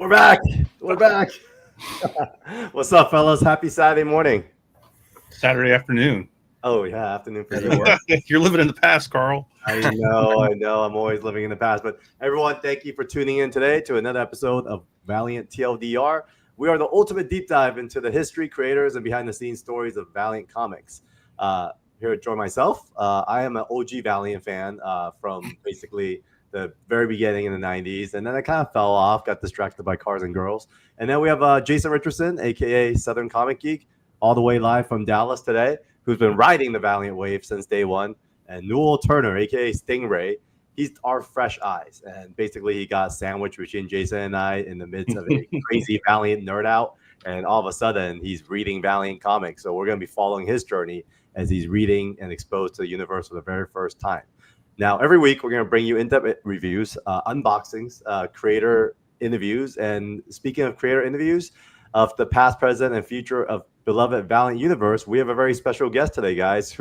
We're back. We're back. What's up, fellas? Happy Saturday morning. Saturday afternoon. Oh, yeah, afternoon for you. You're living in the past, Carl. I know. I'm always living in the past. But everyone, thank you for tuning in today to another episode of Valiant TLDR. We are the ultimate deep dive into the history, creators, and behind-the-scenes stories of Valiant Comics. Here to join myself, I am an OG Valiant fan from basically the very beginning in the 90s. And then I kind of fell off, got distracted by cars and girls. And then we have Jason Richardson, a.k.a. Southern Comic Geek, all the way live from Dallas today, who's been riding the Valiant wave since day one. And Newell Turner, a.k.a. Stingray, he's our fresh eyes. And basically he got sandwiched between Jason and I in the midst of a crazy Valiant nerd out. And all of a sudden, he's reading Valiant comics. So we're going to be following his journey as he's reading and exposed to the universe for the very first time. Now, every week, we're going to bring you in-depth reviews, unboxings, creator interviews. And speaking of creator interviews of the past, present, and future of beloved Valiant universe, we have a very special guest today, guys.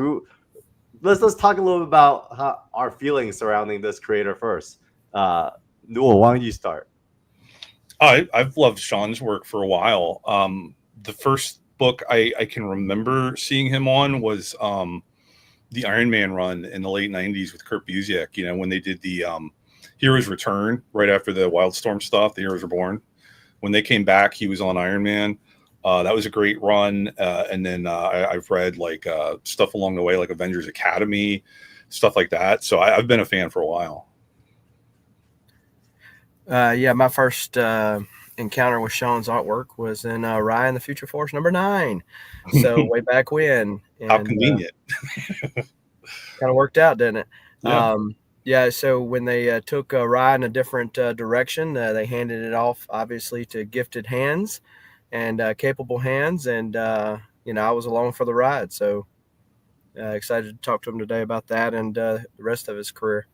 Let's talk a little bit about our feelings surrounding this creator first. Newell, why don't you start? I've loved Sean's work for a while. The first book I can remember seeing him on was the Iron Man run in the late 90s with Kurt Busiek, you know, when they did the Heroes Return right after the Wildstorm stuff, the Heroes Reborn. When they came back, he was on Iron Man. That was a great run. And then I've read like stuff along the way, like Avengers Academy, stuff like that. So I've been a fan for a while. Yeah, my first encounter with Sean's artwork was in RAI the Future Force #9. So way back when. And, how convenient. Kind of worked out, didn't it? Yeah. Yeah, so when they took RAI in a different direction, they handed it off, obviously, to gifted hands and capable hands. And, you know, I was along for the ride. So excited to talk to him today about that and the rest of his career.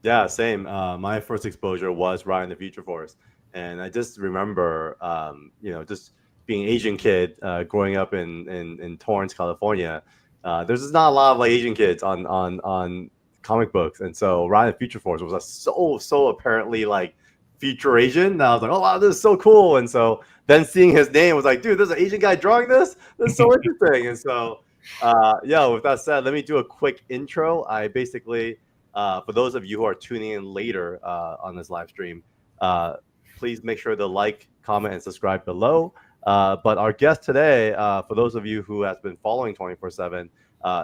Yeah, same. My first exposure was RAI the Future Force. And I just remember, you know, just being an Asian kid growing up in Torrance, California. There's just not a lot of like Asian kids on comic books. And so RAI the Future Force was so apparently like future Asian. And I was like, oh, wow, this is so cool. And so then seeing his name was like, dude, there's an Asian guy drawing this? This is so interesting. And so, yeah, with that said, let me do a quick intro. I basically, for those of you who are tuning in later on this live stream, please make sure to like, comment, and subscribe below. But our guest today, for those of you who have been following 24/7,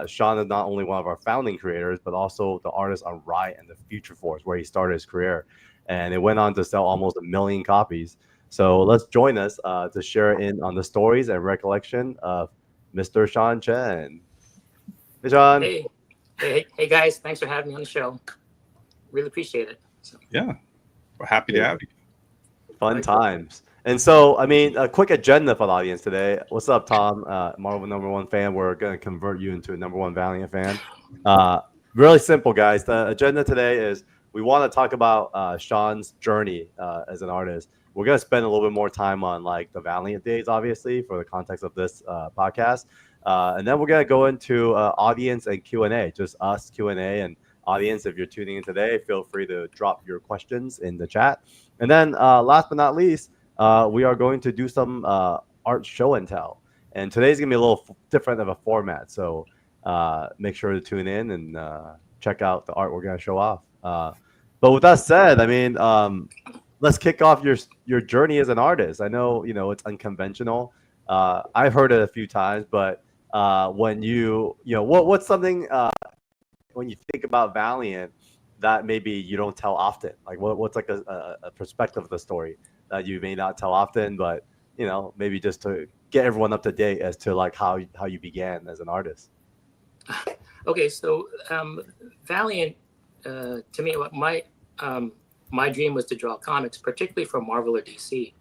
Sean is not only one of our founding creators, but also the artist on RAI and the Future Force, where he started his career. And it went on to sell almost 1 million copies. So let's join us to share in on the stories and recollection of Mr. Sean Chen. Hey, Sean. Hey, guys. Thanks for having me on the show. Really appreciate it. So. Yeah, we're happy to have you. Fun times. And so, I mean, a quick agenda for the audience today. What's up, Tom? Marvel #1 fan. We're going to convert you into a #1 Valiant fan. Really simple, guys. The agenda today is we want to talk about Sean's journey as an artist. We're going to spend a little bit more time on like the Valiant days, obviously, for the context of this podcast. And then we're going to go into audience and Q&A, just us Q&A. And audience, if you're tuning in today, feel free to drop your questions in the chat. And then last but not least, we are going to do some art show and tell. And today's going to be a little different of a format. So make sure to tune in and check out the art we're going to show off. But with that said, I mean, let's kick off your journey as an artist. I know, you know, it's unconventional. I've heard it a few times, but when you know, what's something when you think about Valiant that maybe you don't tell often? Like what's like a perspective of the story that you may not tell often, but you know, maybe just to get everyone up to date as to like how you began as an artist. Okay, so Valiant, to me, my dream was to draw comics, particularly from Marvel or DC.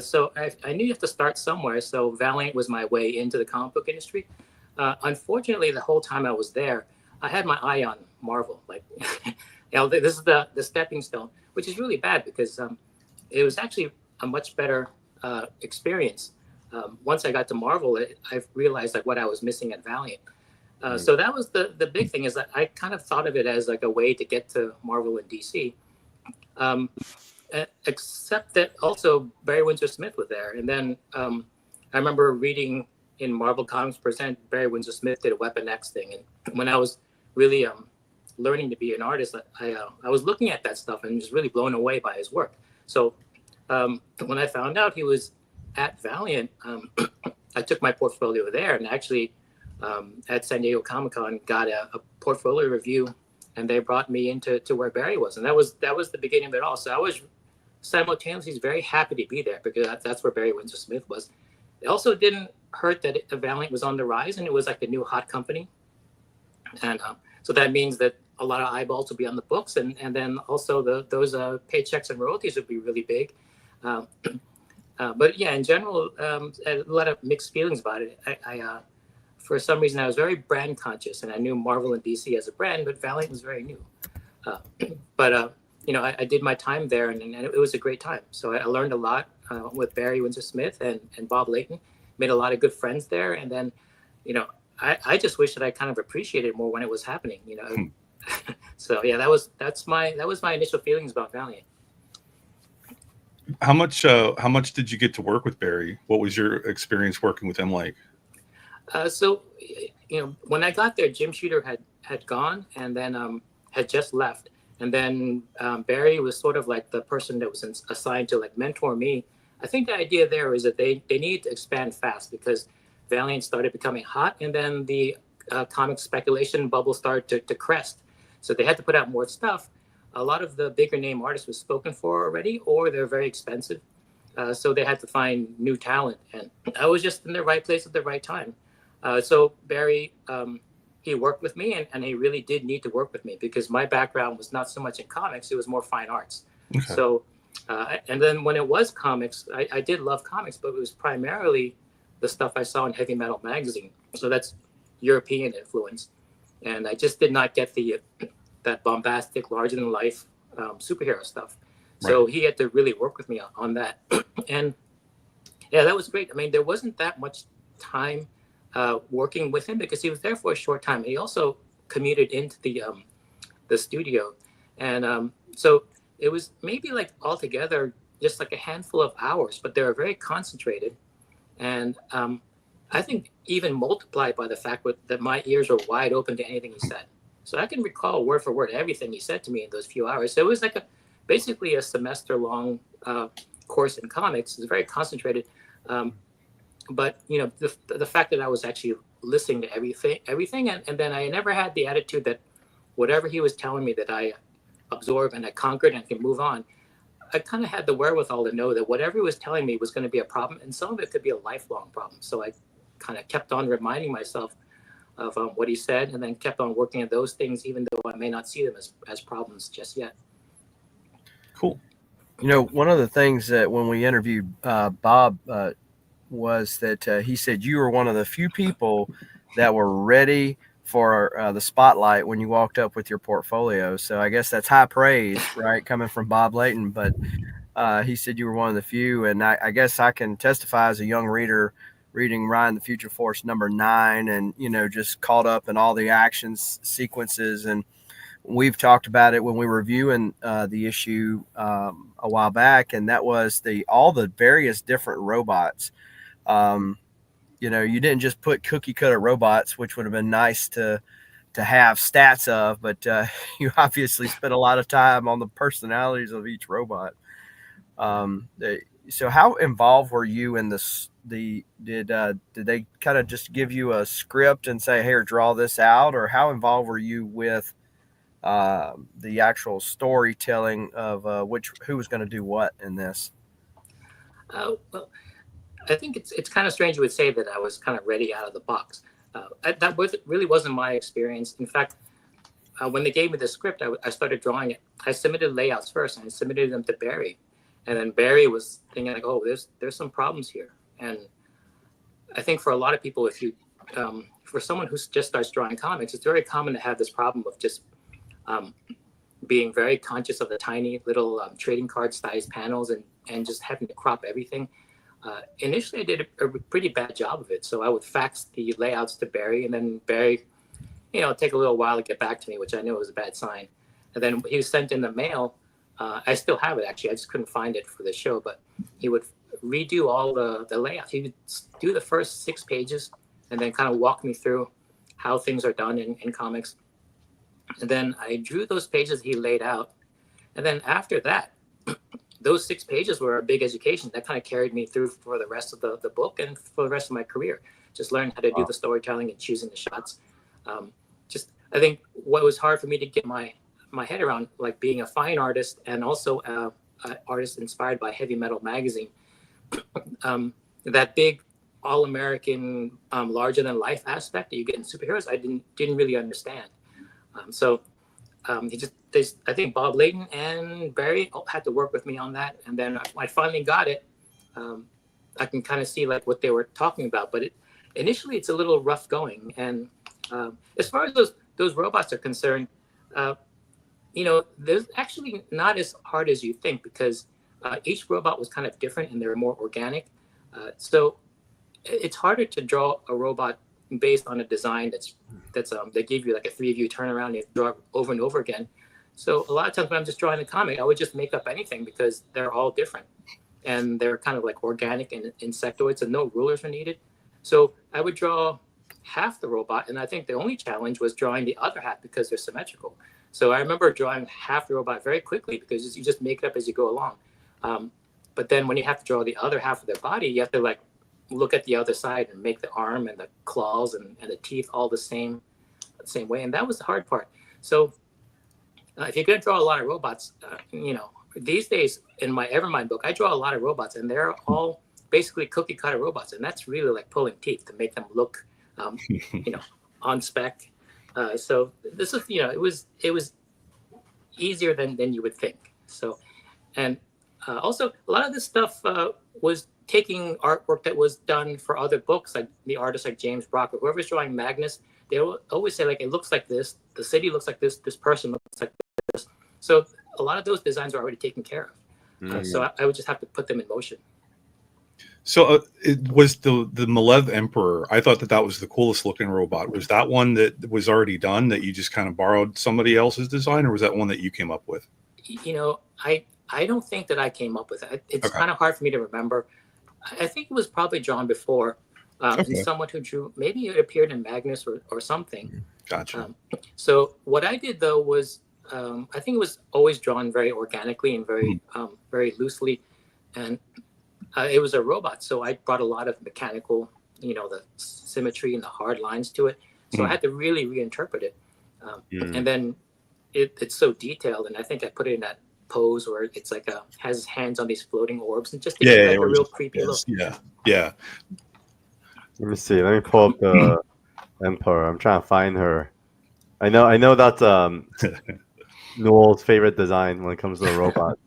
So I knew you have to start somewhere. So Valiant was my way into the comic book industry. Unfortunately, the whole time I was there, I had my eye on Marvel. Like, you know, this is the stepping stone, which is really bad because it was actually a much better experience. Once I got to Marvel, I realized like what I was missing at Valiant. So that was the big thing, is that I kind of thought of it as like a way to get to Marvel and DC. except that also Barry Windsor Smith was there. And then I remember reading in Marvel Comics Present, Barry Windsor Smith did a Weapon X thing. And when I was really learning to be an artist, I was looking at that stuff and just really blown away by his work. So when I found out he was at Valiant, I took my portfolio there and actually at San Diego Comic-Con got a portfolio review, and they brought me into where Barry was. And that was the beginning of it all. So I was simultaneously very happy to be there because that's where Barry Windsor Smith was. It also didn't hurt that Valiant was on the rise and it was like the new hot company. And so that means that a lot of eyeballs will be on the books, and then also those paychecks and royalties would be really big. But yeah, in general, a lot of mixed feelings about it. I for some reason, I was very brand conscious, and I knew Marvel and DC as a brand, but Valiant was very new. But I did my time there, and it was a great time. So I learned a lot with Barry Windsor Smith and Bob Layton. Made a lot of good friends there, and then, I just wish that I kind of appreciated it more when it was happening. So yeah, that was my initial feelings about Valiant. How much did you get to work with Barry? What was your experience working with him like? So when I got there, Jim Shooter had gone, and then had just left, and then Barry was sort of like the person that was assigned to like mentor me. I think the idea there is that they needed to expand fast because Valiant started becoming hot, and then the comic speculation bubble started to crest. So they had to put out more stuff. A lot of the bigger name artists were spoken for already, or they're very expensive. So they had to find new talent, and I was just in the right place at the right time. So Barry, he worked with me, and he really did need to work with me because my background was not so much in comics; it was more fine arts. Okay. So, and then when it was comics, I did love comics, but it was primarily the stuff I saw in Heavy Metal magazine. So that's European influence, and I just did not get that bombastic, larger than life superhero stuff. So he had to really work with me on that, and yeah, that was great. I mean, there wasn't that much time working with him because he was there for a short time. He also commuted into the studio, and so it was maybe like altogether just like a handful of hours, but they were very concentrated, and I think even multiplied by the fact that my ears were wide open to anything he said. So I can recall word for word everything he said to me in those few hours. So it was like basically a semester-long course in comics. It was very concentrated. But the fact that I was actually listening to everything, and then I never had the attitude that whatever he was telling me that I absorbed and I conquered and can move on. I kind of had the wherewithal to know that whatever he was telling me was going to be a problem, and some of it could be a lifelong problem. So I kind of kept on reminding myself of what he said, and then kept on working at those things, even though I may not see them as problems just yet. Cool. One of the things that when we interviewed Bob was that he said you were one of the few people that were ready for the spotlight when you walked up with your portfolio. So I guess that's high praise, right, coming from Bob Layton. But he said you were one of the few, and I guess I can testify as a young reader reading RAI the Future Force #9, and just caught up in all the action sequences. And we've talked about it when we were reviewing the issue a while back, and that was all the various different robots. You didn't just put cookie cutter robots, which would have been nice to have stats of, but you obviously spent a lot of time on the personalities of each robot. So how involved were you in this? Did they kind of just give you a script and say, "Here, draw this out," or how involved were you with the actual storytelling of who was going to do what in this? Well, I think it's kind of strange you would say that I was kind of ready out of the box. That really wasn't my experience. In fact, when they gave me the script, I started drawing it. I submitted layouts first, and I submitted them to Barry. And then Barry was thinking like, "Oh, there's some problems here." And I think for a lot of people, if you for someone who just starts drawing comics, it's very common to have this problem of just being very conscious of the tiny little trading card sized panels and just having to crop everything. Initially, I did a pretty bad job of it. So I would fax the layouts to Barry, and then Barry, take a little while to get back to me, which I knew was a bad sign. And then he was sent in the mail I still have it actually. I just couldn't find it for the show, but he would redo all the layout. He would do the first 6 pages and then kind of walk me through how things are done in comics. And then I drew those pages he laid out. And then after that, those 6 pages were a big education that kind of carried me through for the rest of the book and for the rest of my career. Just learning how to do the storytelling and choosing the shots. I think what was hard for me to get my head around, like being a fine artist and also an artist inspired by Heavy Metal magazine, that big all-American, larger than life aspect that you get in superheroes, I didn't really understand. I think Bob Layton and Barry had to work with me on that, and then I finally got it. I can kind of see like what they were talking about, but initially it's a little rough going. And as far as those robots are concerned, there's actually not as hard as you think, because each robot was kind of different and they're more organic. So it's harder to draw a robot based on a design they give you like a 3-view turnaround, and you have to draw it over and over again. So a lot of times when I'm just drawing a comic, I would just make up anything because they're all different and they're kind of like organic and insectoids, and no rulers are needed. So I would draw half the robot, and I think the only challenge was drawing the other half because they're symmetrical. So I remember drawing half the robot very quickly because you just make it up as you go along. But then when you have to draw the other half of their body, you have to like look at the other side and make the arm and the claws and the teeth all the same way. And that was the hard part. So if you're going to draw a lot of robots, these days in my Evermind book, I draw a lot of robots, and they're all basically cookie cutter robots. And that's really like pulling teeth to make them look, on spec. So this is, it was easier than you would think. So, and also a lot of this stuff was taking artwork that was done for other books, like the artists like James Brock or whoever's drawing Magnus. They will always say like, it looks like this, the city looks like this person looks like this. So a lot of those designs are already taken care of. So I would just have to put them in motion. So it was the Malev Emperor. I thought that was the coolest looking robot. Was that one that was already done that you just kind of borrowed somebody else's design, or was that one that you came up with? I don't think that I came up with it. It's kind of hard for me to remember. I think it was probably drawn before. And someone who drew, maybe it appeared in Magnus or something. Gotcha. So what I did though was, I think it was always drawn very organically and very loosely. And it was a robot. So I brought a lot of mechanical, the symmetry and the hard lines to it. So I had to really reinterpret it. And then it's so detailed. And I think I put it in that pose where it's like has his hands on these floating orbs, and just to get like a real creepy look. Yeah. Let me see. Let me pull up the Emperor. I'm trying to find her. I know that's Newell's favorite design when it comes to the robot.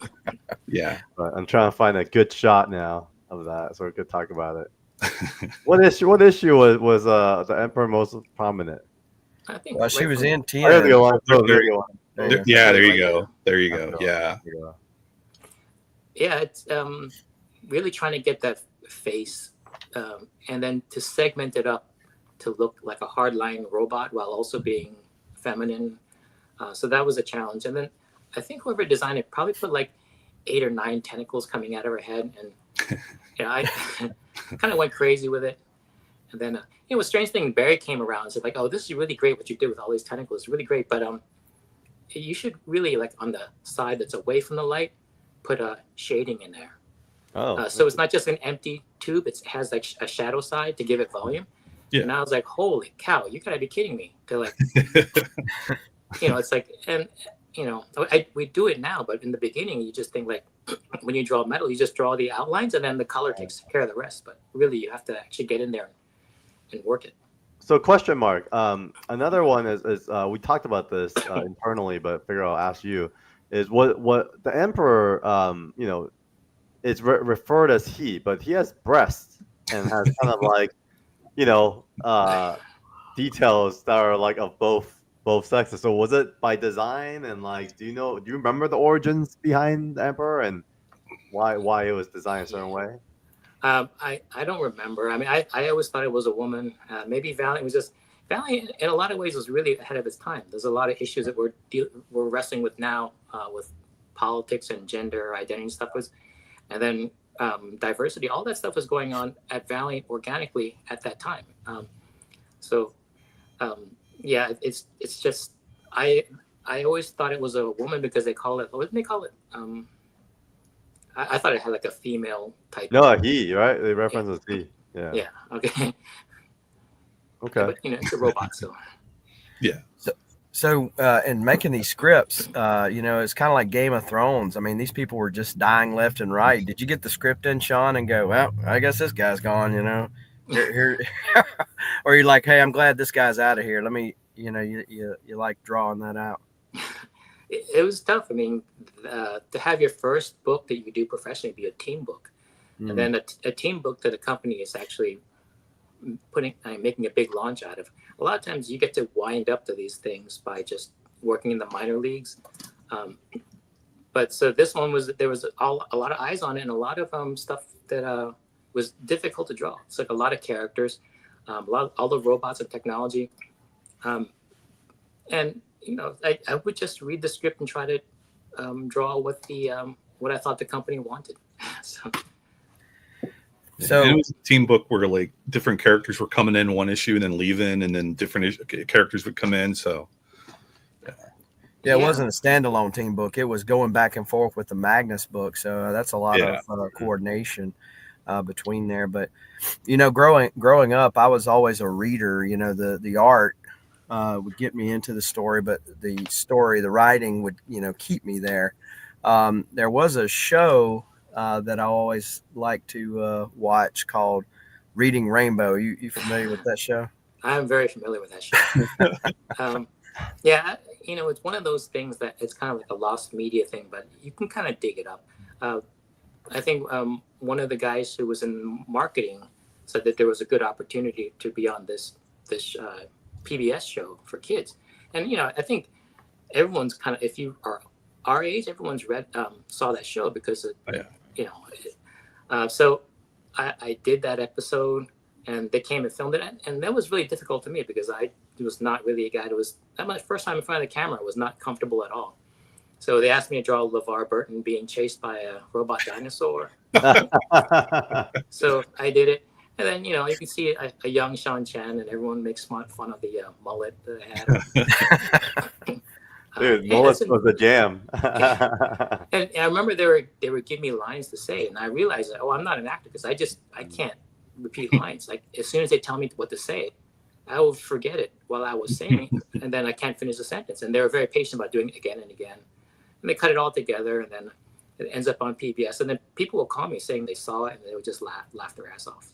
Yeah. But I'm trying to find a good shot now of that, so we could talk about it. What issue was the Emperor most prominent? I think she was in TN. There you go. There you go. Yeah. Yeah, it's really trying to get that face, and then to segment it up to look like a hardline robot while also being feminine. So that was a challenge. And then I think whoever designed it probably put like 8 or 9 tentacles coming out of her head, and I kind of went crazy with it. And then a strange thing, Barry came around and said like, "Oh, this is really great what you did with all these tentacles. It's really great, but you should really, like, on the side that's away from the light, put a shading in there. So it's not just an empty tube. It has like a shadow side to give it volume." Yeah. And I was like, holy cow, you gotta be kidding me. To like, it's like, and we do it now, but in the beginning, you just think like, when you draw metal, you just draw the outlines and then the color takes care of the rest. But really, you have to actually get in there and work it. So question mark. Another one is we talked about this internally, but figure I'll ask you is what the Emperor is referred as he, but he has breasts and has kind of like details that are like of both sexes. So was it by design, and like do you remember the origins behind the Emperor and why it was designed a certain way? I don't remember. I mean, I always thought it was a woman. Maybe Valiant in a lot of ways was really ahead of its time. There's a lot of issues that we're wrestling with now with politics and gender identity stuff was, and then diversity, all that stuff was going on at Valiant organically at that time. Yeah, it's just I always thought it was a woman because they call it, what did they call it? I thought it had like a female type. No, he, right? They reference as he. Yeah. Yeah. Okay. Okay. But it's a robot, so. Yeah. So in making these scripts, it's kind of like Game of Thrones. I mean, these people were just dying left and right. Did you get the script in, Sean, and go, well, I guess this guy's gone, here. Or you're like, hey, I'm glad this guy's out of here. Let me, you like drawing that out. It was tough. I mean, to have your first book that you do professionally be a team book, and then a team book that a company is actually making a big launch out of. A lot of times you get to wind up to these things by just working in the minor leagues. But so this one there was a lot of eyes on it and a lot of stuff that was difficult to draw. It's like a lot of characters, all the robots and technology. And, I would just read the script and try to draw what I thought the company wanted. So and it was a team book where like different characters were coming in one issue and then leaving, and then different characters would come in. So yeah, it wasn't a standalone team book. It was going back and forth with the Magnus book. So that's a lot of coordination between there. But growing up, I was always a reader. The art would get me into the story, but the writing would keep me there. There was a show that I always like to watch called Reading Rainbow. You familiar with that show? I'm very familiar with that show. Yeah, it's one of those things that it's kind of like a lost media thing, but you can kind of dig it up. I think one of the guys who was in marketing said that there was a good opportunity to be on this PBS show for kids. And, I think everyone's kind of, if you are our age, everyone's saw that show because so I did that episode and they came and filmed it. And that was really difficult to me because I was not really a guy that my first time in front of the camera was not comfortable at all. So they asked me to draw LeVar Burton being chased by a robot dinosaur. So I did it. And then, you can see a young Sean Chen and everyone makes fun of the mullet that I had. Dude, mullet was a jam. And I remember they were giving me lines to say, and I realized that, I'm not an actor because I can't repeat lines. Like as soon as they tell me what to say, I will forget it while I was saying it, and then I can't finish the sentence. And they were very patient about doing it again and again. And they cut it all together, and then it ends up on PBS. And then people will call me saying they saw it, and they would just laugh their ass off.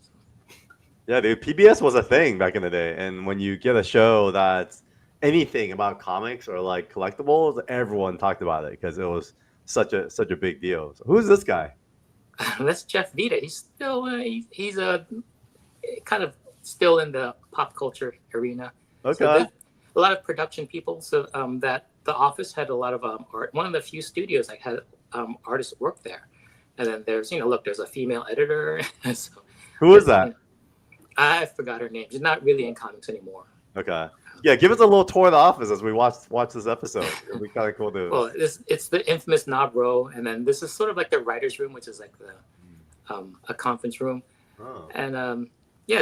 Yeah, dude, PBS was a thing back in the day, and when you get a show that's anything about comics or like collectibles, everyone talked about it because it was such a big deal. So who's this guy? That's Jeff Vita. He's still he's a kind of still in the pop culture arena. Okay. So a lot of production people. So that the office had a lot of art. One of the few studios that had artists work there. And then there's there's a female editor. So, who is that? I forgot her name. She's not really in comics anymore. Okay. Yeah, give us a little tour of the office as we watch this episode. It'll be kind of cool to. Well, it's the infamous knob row, and then this is sort of like the writer's room, which is like the a conference room. Oh. And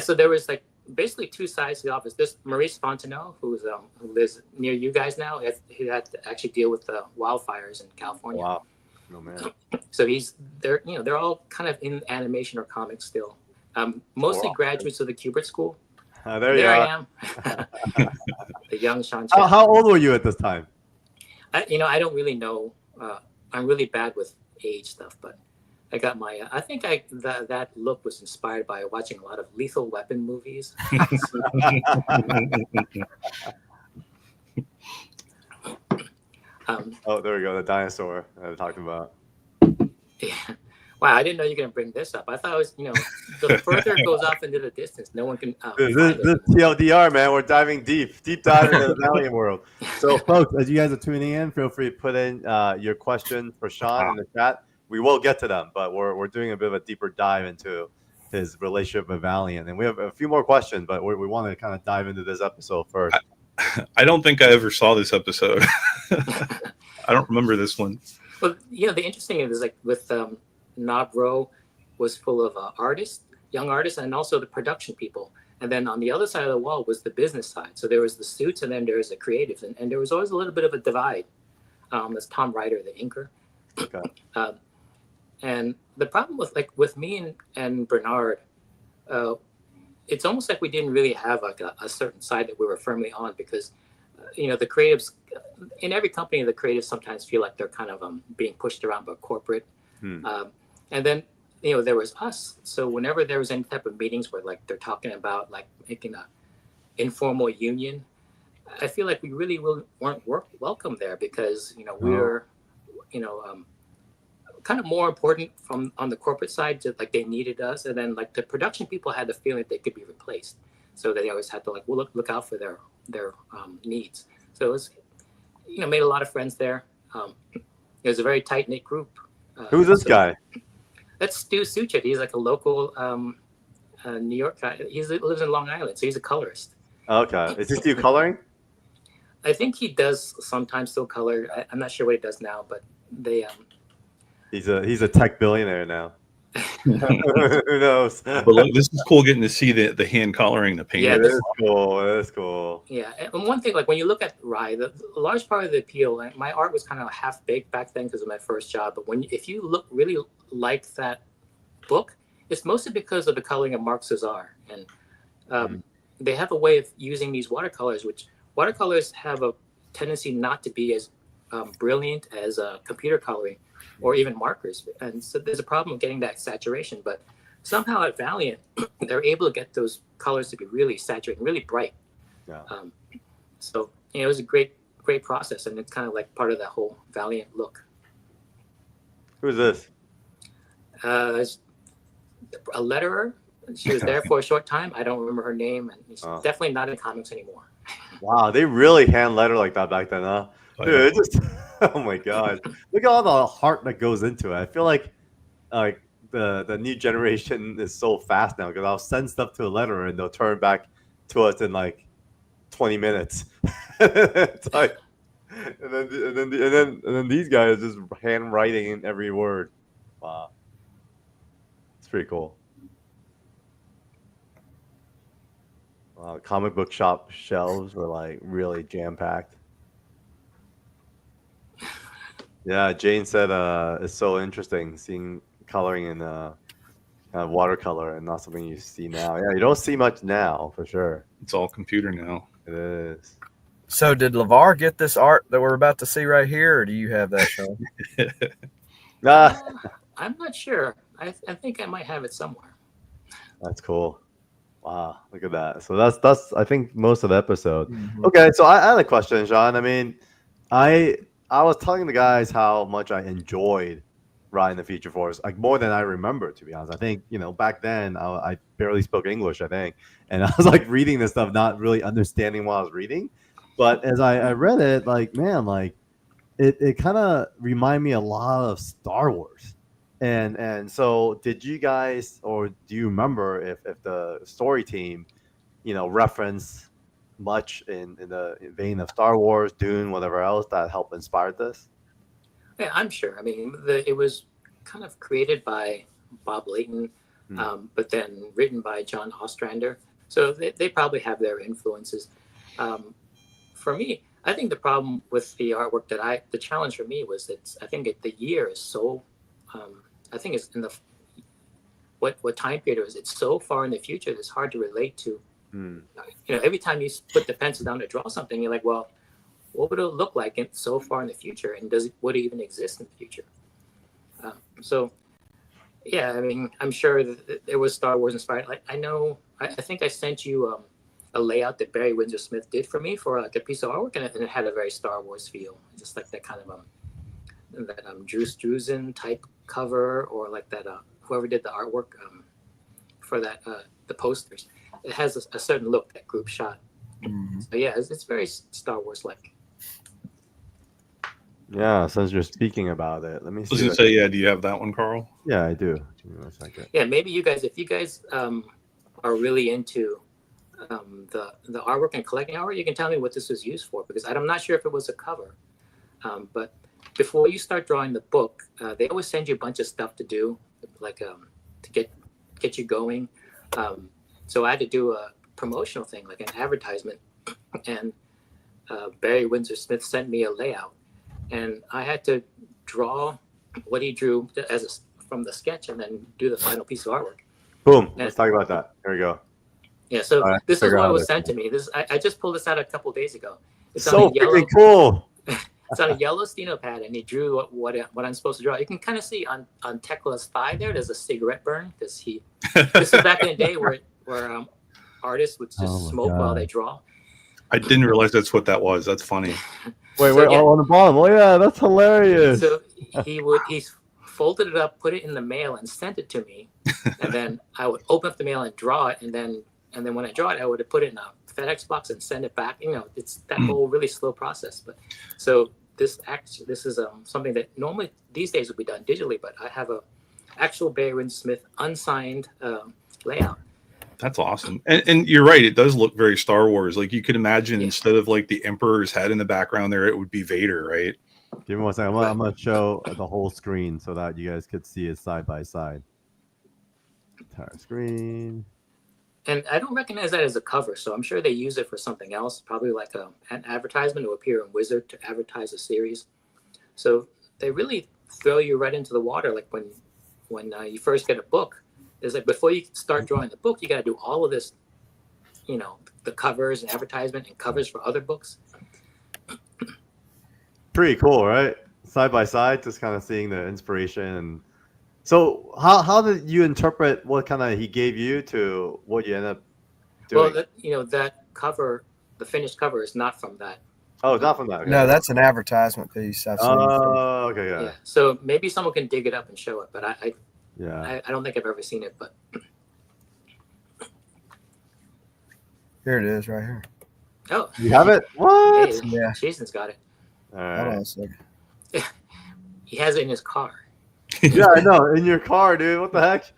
so there was like basically two sides to the office. This Maurice Fontenot, who lives near you guys now, he had to actually deal with the wildfires in California. Wow. No man. So they're all kind of in animation or comics still. Mostly graduates of the Kubert School. There I am. The young Sean Chen. How old were you at this time? I don't really know. I'm really bad with age stuff, but I got my. I think that look was inspired by watching a lot of Lethal Weapon movies. There we go. The dinosaur I was talking about. Yeah. Wow, I didn't know you were going to bring this up. I thought it was, the further it goes off into the distance, no one can. This TLDR, man. We're diving deep dive into the Valiant world. So, folks, as you guys are tuning in, feel free to put in your question for Sean in the chat. We will get to them, but we're doing a bit of a deeper dive into his relationship with Valiant. And we have a few more questions, but we want to kind of dive into this episode first. I don't think I ever saw this episode. I don't remember this one. Well, the interesting thing is like with Nobro was full of artists, young artists, and also the production people. And then on the other side of the wall was the business side. So there was the suits, and then there was the creatives, and there was always a little bit of a divide. As Tom Ryder, the inker. Okay. And the problem with me and Bernard, it's almost like we didn't really have like a certain side that we were firmly on, because the creatives in every company, the creatives sometimes feel like they're kind of being pushed around by corporate. And then there was us. So whenever there was any type of meetings where like they're talking about like making a informal union, I feel like we really weren't welcome there, because we were kind of more important on the corporate side, just like they needed us, and then like the production people had the feeling that they could be replaced, so they always had to like look out for their needs. So it was made a lot of friends there. It was a very tight knit group. Who's this guy? That's Stu Suchet. He's like a local New York guy. He lives in Long Island, so he's a colorist. Okay, is he still coloring? I think he does sometimes still color. I'm not sure what he does now, but they. He's a tech billionaire now. Who knows? But look, this is cool getting to see the hand coloring, the paint. Yeah, It is cool. It is cool. Yeah, and one thing, like when you look at RAI, the large part of the appeal, like my art was kind of half baked back then because of my first job. But if you really like that book, it's mostly because of the coloring of Mark Cesar, and they have a way of using these watercolors, which watercolors have a tendency not to be as brilliant as computer coloring or even markers, and so there's a problem of getting that saturation. But somehow at Valiant, they're able to get those colors to be really saturated, really bright. Yeah. So it was a great process, and it's kind of like part of that whole Valiant look. Who's this? A letterer. She was there for a short time. I don't remember her name, and she's definitely not in comics anymore. Wow, they really hand letter like that back then, huh? Oh, Dude, yeah. it just oh my god, look at all the heart that goes into it. I feel like the new generation is so fast now, because I'll send stuff to a letterer and they'll turn back to us in like 20 minutes. It's like, and then these guys just handwriting in every word. Wow, it's pretty cool. Wow, comic book shop shelves were like really jam packed. Yeah, Jane said it's so interesting seeing coloring in watercolor and not something you see now. Yeah, you don't see much now for sure. It's all computer now. It is. So did LeVar get this art that we're about to see right here, or do you have that, Sean? I'm not sure. I think I might have it somewhere. That's cool. Wow, look at that. So that's I think most of the episode. Mhm. Okay, so I had a question, Sean. I mean, I was telling the guys how much I enjoyed RAI the Future Force, like more than I remember, to be honest. I think, back then I barely spoke English, I think. And I was like reading this stuff, not really understanding what I was reading. But as I read it, like, man, like it kind of reminded me a lot of Star Wars. And so did you guys, or do you remember if the story team, reference much in the vein of Star Wars, Dune, whatever else that helped inspire this? Yeah, I'm sure. I mean, it was kind of created by Bob Layton, but then written by John Ostrander. So they probably have their influences. For me, I think the problem with the artwork the challenge for me was that I think the year is so, I think it's in what time period it was. It's so far in the future that it's hard to relate to. Every time you put the pencil down to draw something, you're like, well, what would it look like so far in the future, and would it even exist in the future? So, yeah, I mean, I'm sure that there was Star Wars inspired. Like, I think I sent you a layout that Barry Windsor Smith did for me for like a piece of artwork, and it had a very Star Wars feel, just like that kind of that Drew Struzan type cover, or like that whoever did the artwork for that the posters. It has a certain look, that group shot. Mhm. So yeah, it's very Star Wars like. Yeah, since you're speaking about it, let me I was see. going to say, yeah, do you have that one, Carl? Yeah, I do. Give me one second. Yeah, maybe if you guys are really into the artwork and collecting artwork, you can tell me what this was used for, because I'm not sure if it was a cover, but before you start drawing the book, they always send you a bunch of stuff to do, like to get you going. So I had to do a promotional thing, like an advertisement, and Barry Windsor Smith sent me a layout, and I had to draw what he drew from the sketch, and then do the final piece of artwork. Boom. Let's talk about that. Here we go. Yeah. So right, this is figure what out was this. sent to me. I just pulled this out a couple days ago. It's So on a yellow. freaking cool. It's on a yellow steno pad, and he drew what I'm supposed to draw. You can kind of see on Tekla's thigh there's a cigarette burn, because this is back in the day where artists would just smoke while they draw. I didn't realize that's what that was. That's funny. Wait, So, yeah. on the bottom. Oh yeah, that's hilarious. So he folded it up, put it in the mail, and sent it to me, and then I would open up the mail and draw it, and then when I draw it, I would put it in a FedEx box and send it back. It's that whole really slow process. But so this is something that normally these days would be done digitally, but I have a actual Barry Windsor Smith unsigned layout. That's awesome. And you're right. It does look very Star Wars. Like you could imagine, Yeah. instead of like the Emperor's head in the background there, it would be Vader, right? Give me 1 second. I'm gonna show the whole screen so that you guys could see it side by side. Entire screen. And I don't recognize that as a cover, so I'm sure they use it for something else, probably like an advertisement to appear in Wizard to advertise a series. So they really throw you right into the water. Like when you first get a book, it's like before you start drawing the book, you got to do all of this, the covers and advertisement and covers for other books. Pretty cool, right? Side by side, just kind of seeing the inspiration. So how did you interpret what kind of he gave you to what you end up doing? Well, that cover, the finished cover, is not from that. Oh, not from that. Okay. No, that's an advertisement piece. I've seen. Oh, okay, yeah. So maybe someone can dig it up and show it, but I don't think I've ever seen it. But Here it is, right here. oh, You have it? What? hey, Yeah. Jason's got it. All Hold on right. a second. He has it in his car. Yeah, I know. In your car, dude. What the heck?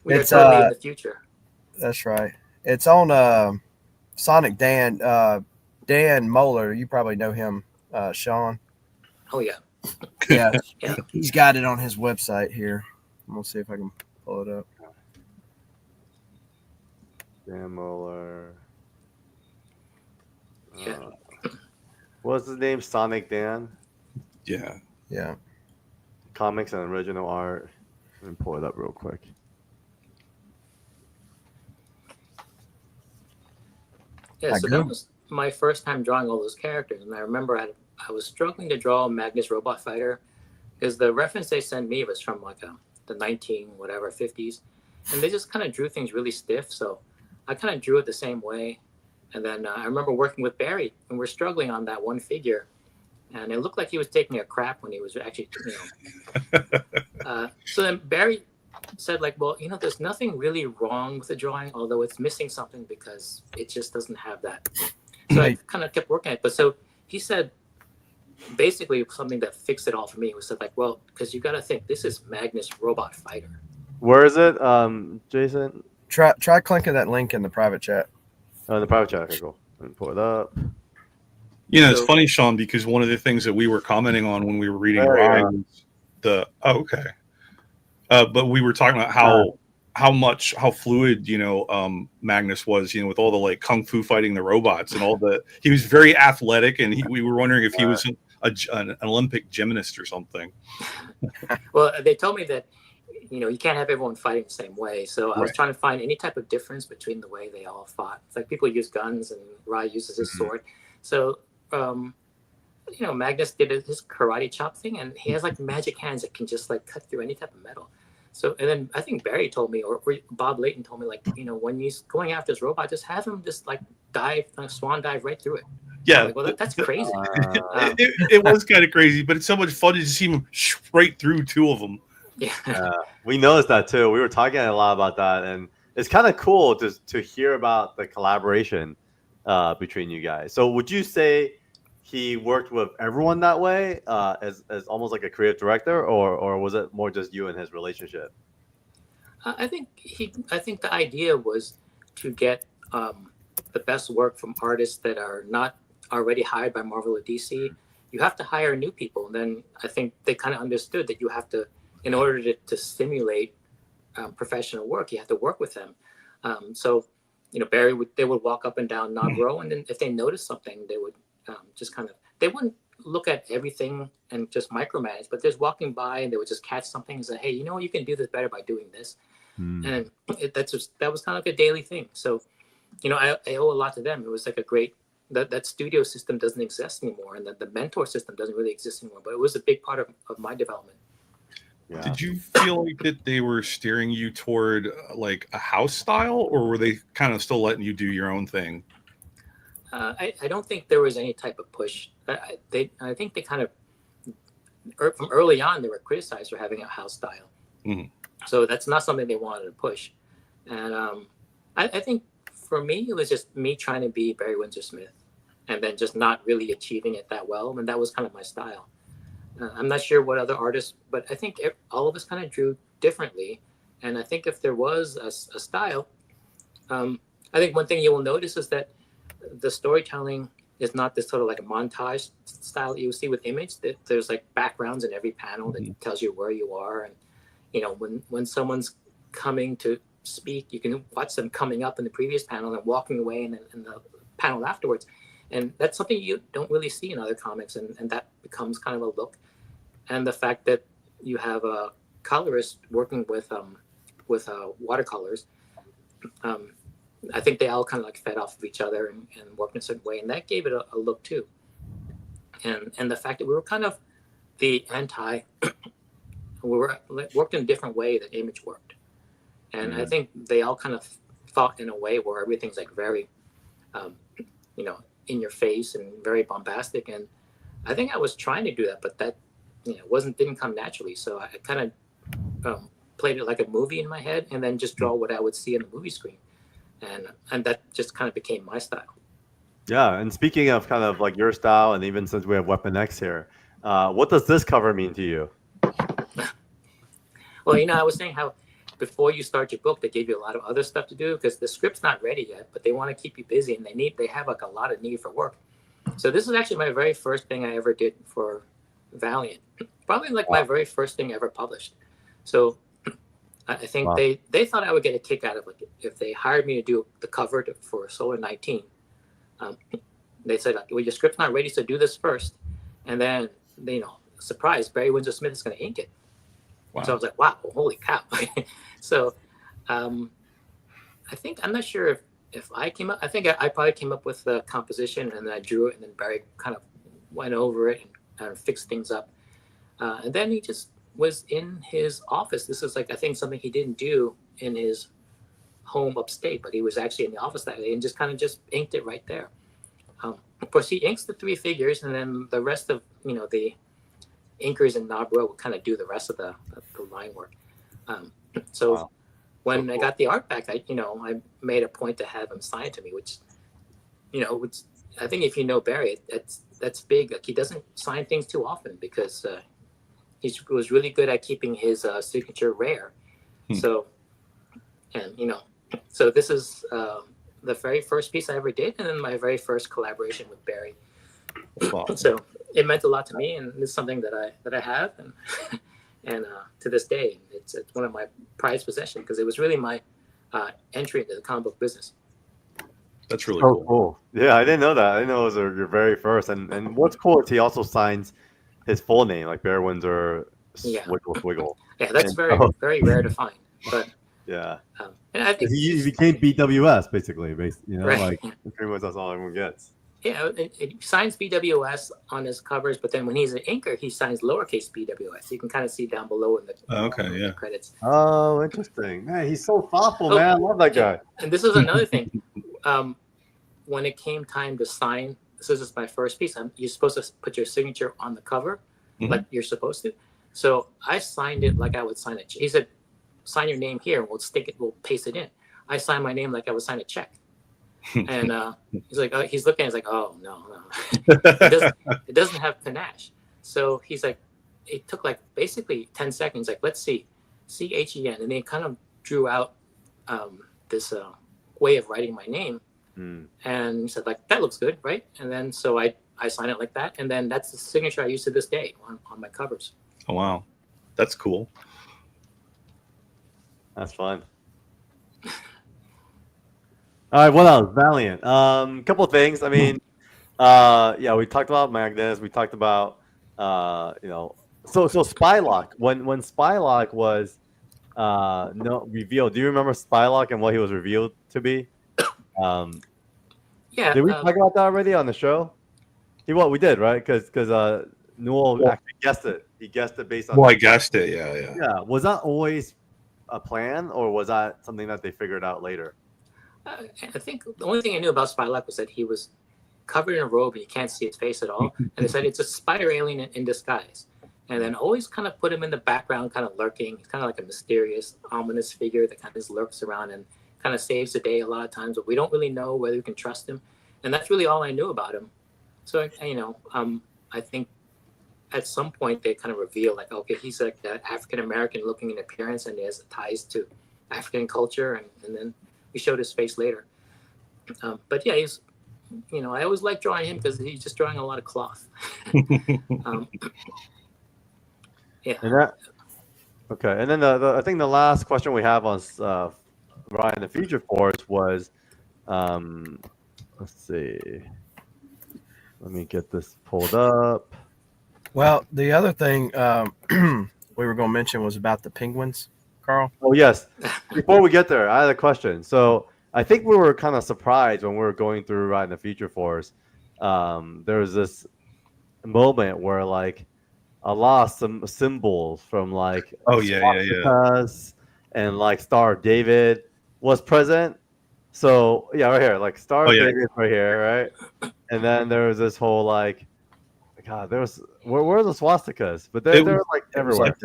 We're It's, totally in the future. That's right. It's on Sonic Dan Moeller. You probably know him, Sean. Oh yeah. Yeah. Yeah. He's got it on his website here. I'm gonna see if I can pull it up. Dan Moeller. Yeah. What's his name? Sonic Dan? Yeah. Yeah. Comics and original art. Let me pull it up real quick. Yeah, so that was my first time drawing all those characters, and I remember I was struggling to draw Magnus Robot Fighter because the reference they sent me was from like the 50s, and they just kind of drew things really stiff. So I kind of drew it the same way, and then I remember working with Barry, and we're struggling on that one figure, and it looked like he was taking a crap when he was actually, so then Barry said, like, well, there's nothing really wrong with the drawing, although it's missing something because it just doesn't have that. So I kind of kept working on it. But so he said, basically something that fixed it all for me was said, like, well, because you got to think this is Magnus Robot Fighter. Where is it, Jason? Try clicking that link in the private chat. Oh, the private chat. Okay, cool. Let me pull it up. It's funny, Sean, because one of the things that we were commenting on when we were reading RAI was but we were talking about how fluid, Magnus was, with all the like kung fu fighting the robots and he was very athletic, and we were wondering if he was an Olympic gymnast or something. Well, they told me that, you can't have everyone fighting the same way. So I was trying to find any type of difference between the way they all fought. It's like people use guns and Rai uses his sword. So, Magnus did his karate chop thing, and he has like magic hands that can just like cut through any type of metal. So, and then I think Barry told me, or Bob Layton told me, like, when he's going after this robot, just have him just like swan dive right through it. Yeah. Like, well, that's crazy. It was kind of crazy, but it's so much fun to see him right through two of them. Yeah. We noticed that too. We were talking a lot about that, and it's kind of cool to hear about the collaboration between you guys. So would you say he worked with everyone that way, as almost like a creative director, or was it more just you and his relationship? I think the idea was to get the best work from artists that are not already hired by Marvel or DC, you have to hire new people. And then I think they kind of understood that you have to, in order to stimulate professional work, you have to work with them. So, Barry they would walk up and down Knob Row, and then if they noticed something, they would just kind of, they wouldn't look at everything and just micromanage, but they're just walking by and they would just catch something and say, hey, you can do this better by doing this. And that was kind of like a daily thing. So, I owe a lot to them. It was like a great, that studio system doesn't exist anymore, and the mentor system doesn't really exist anymore, but it was a big part of my development. Yeah. Did you feel like that they were steering you toward like a house style, or were they kind of still letting you do your own thing? I don't think there was any type of push. I think they kind of, from early on, they were criticized for having a house style. So that's not something they wanted to push. And I think for me, it was just me trying to be Barry Windsor Smith, and then just not really achieving it that well. And that was kind of my style. I'm not sure what other artists, but I think all of us kind of drew differently. And I think if there was a style, I think one thing you will notice is that the storytelling is not this sort of like a montage style that you see with Image. That there's like backgrounds in every panel that tells you where you are. And, when someone's coming to speak, you can watch them coming up in the previous panel and walking away in the panel afterwards. And that's something you don't really see in other comics. And that becomes kind of a look. And the fact that you have a colorist working with watercolors, I think they all kind of like fed off of each other and worked in a certain way, and that gave it a look too. And the fact that we were kind of the anti, we worked in a different way that Image worked, and I think they all kind of thought in a way where everything's like very, in your face and very bombastic. And I think I was trying to do that, but that didn't come naturally. So I kind of played it like a movie in my head, and then just draw what I would see on the movie screen. And that just kind of became my style. Yeah, and speaking of kind of like your style, and even since we have Weapon X here, what does this cover mean to you? Well, I was saying how before you start your book, they gave you a lot of other stuff to do because the script's not ready yet, but they want to keep you busy, and they have like a lot of need for work. So this is actually my very first thing I ever did for Valiant. Probably like my very first thing ever published. So I think they thought I would get a kick out of it if they hired me to do the cover for Solar 19. They said, well, your script's not ready, so do this first. And then, surprise, Barry Windsor Smith is going to ink it. Wow. So I was like, wow, holy cow. So I'm not sure if I came up, I think I probably came up with the composition, and then I drew it, and then Barry kind of went over it and fixed things up. And then he just was in his office. This is like, I think, something he didn't do in his home upstate, but he was actually in the office that day and just kind of just inked it right there. Of course, he inks the three figures, and then the rest of, the inkers in Knob Row will kind of do the rest of the line work. When I got the art back, I made a point to have him sign to me, which I think if you know Barry, that's big. Like, he doesn't sign things too often because he was really good at keeping his signature rare. So this is the very first piece I ever did, and then my very first collaboration with Barry. So it meant a lot to me, and it's something that I have, and to this day, it's one of my prized possessions because it was really my entry into the comic book business. That's really cool. Yeah, I didn't know that. I didn't know it was your very first. And what's cool is he also signs his full name, like Barry Windsor Swiggle. Yeah, that's very rare to find. But yeah, and I think he became BWS basically. Right. Like pretty much that's all everyone gets. Yeah, it signs BWS on his covers, but then when he's an inker, he signs lowercase BWS. You can kind of see down below in the credits. Oh, interesting. Man, he's so thoughtful, man. I love that guy. And this is another thing. When it came time to sign, this is my first piece. You're supposed to put your signature on the cover, like you're supposed to. So I signed it like I would sign it. He said, sign your name here, and we'll paste it in. I signed my name like I would sign a check. And he's like, he's looking, he's like, oh no. It doesn't have panache. So he's like, it took like basically 10 seconds. Like, let's see, CHEN, and they kind of drew out this way of writing my name. And he said, like, that looks good, right? And then so I I sign it like that, and then that's the signature I use to this day on my covers. Oh wow, that's cool. That's fun. All right, what else? Valiant. Couple of things. I mean, yeah, we talked about Magnus. We talked about, so Spylock. When Spylock was no revealed. Do you remember Spylock and what he was revealed to be? Yeah. Did we talk about that already on the show? We did, right? Because Newell actually guessed it. He guessed it based on. Well, I guessed it. Yeah. Yeah. Was that always a plan, or was that something that they figured out later? I think the only thing I knew about Spylock was that he was covered in a robe and you can't see his face at all. And they said it's a spider alien in disguise. And then always kind of put him in the background, kind of lurking. He's kind of like a mysterious, ominous figure that kind of just lurks around and kind of saves the day a lot of times. But we don't really know whether we can trust him. And that's really all I knew about him. So, I think at some point they kind of reveal like, okay, he's like that African-American looking in appearance and he has ties to African culture. And then we showed his face later. But yeah, he's, I always like drawing him because he's just drawing a lot of cloth. Yeah. And okay. And then I think the last question we have on RAI the Future Force was, let's see. Let me get this pulled up. Well, the other thing we were going to mention was about the penguins, Carl. Oh, yes. Before we get there, I had a question. So I think we were kind of surprised when we were going through RAI the Future Force. There was this moment where like a lot of some symbols from like swastikas and like Star of David was present. So yeah, right here, like Star of David right here, right? And then there was this whole like, God, there was where are the swastikas? But they're like everywhere.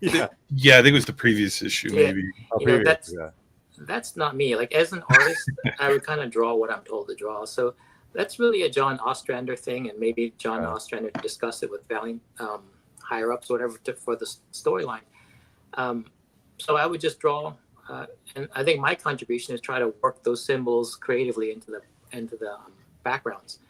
Like yeah, I think it was the previous issue, maybe. That's not me. Like as an artist, I would kind of draw what I'm told to draw. So that's really a John Ostrander thing, and maybe John Ostrander discussed it with Valiant higher ups, whatever, for the storyline. So I would just draw, and I think my contribution is try to work those symbols creatively into the backgrounds.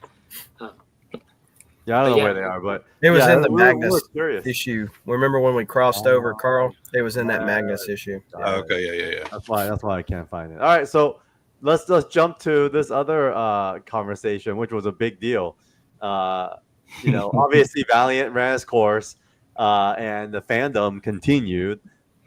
Yeah, I don't know where they are, but it was in the Magnus issue. Remember when we crossed over, Carl? It was in that Magnus issue. Okay, yeah. That's why I can't find it. All right, so let's jump to this other conversation, which was a big deal. Obviously Valiant ran its course, and the fandom continued,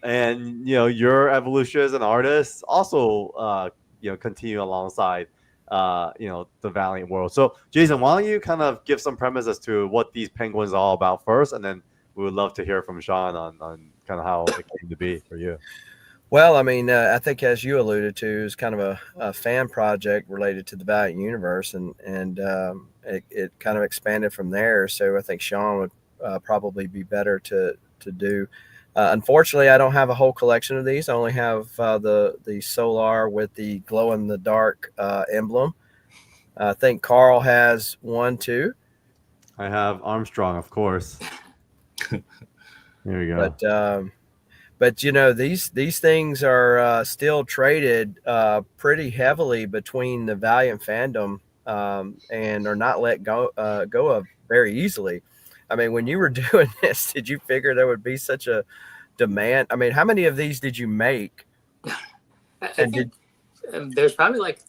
and your evolution as an artist also continue alongside the Valiant world. So Jason, why don't you kind of give some premise as to what these penguins are all about first, and then we would love to hear from Sean on kind of how it came to be for you. Well, I mean, I think as you alluded to, it's kind of a fan project related to the Valiant universe, and it kind of expanded from there. So I think Sean would probably be better to do. Unfortunately, I don't have a whole collection of these. I only have the Solar with the glow in the dark emblem. I think Carl has one too. I have Armstrong, of course. Here we go. But these things are still traded pretty heavily between the Valiant fandom and are not let go of very easily. I mean, when you were doing this, did you figure there would be such a demand? I mean, how many of these did you make? I think there's probably like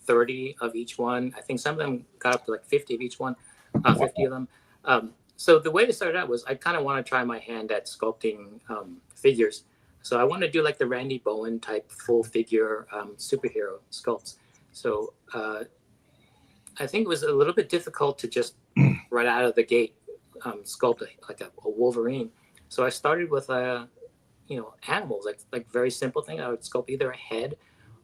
30 of each one. I think some of them got up to like 50 of each one, 50 of them. So the way to start out was I kind of want to try my hand at sculpting figures. So I want to do like the Randy Bowen type full figure superhero sculpts. So I think it was a little bit difficult to just right out of the gate sculpt like a Wolverine. So I started with animals, like very simple thing. I would sculpt either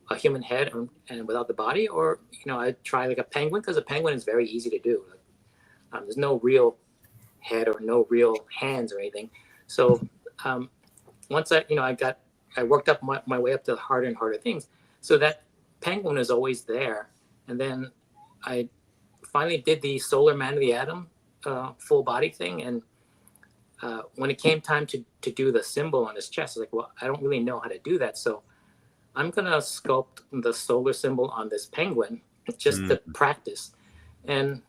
a human head, and without the body, or I'd try like a penguin, because a penguin is very easy to do. There's no real head or no real hands or anything. So once I worked up my way up to harder and harder things. So that penguin is always there, and then I finally did the Solar Man of the Atom full body thing, and when it came time to do the symbol on his chest, I was like, well, I don't really know how to do that, so I'm gonna sculpt the solar symbol on this penguin just to practice. And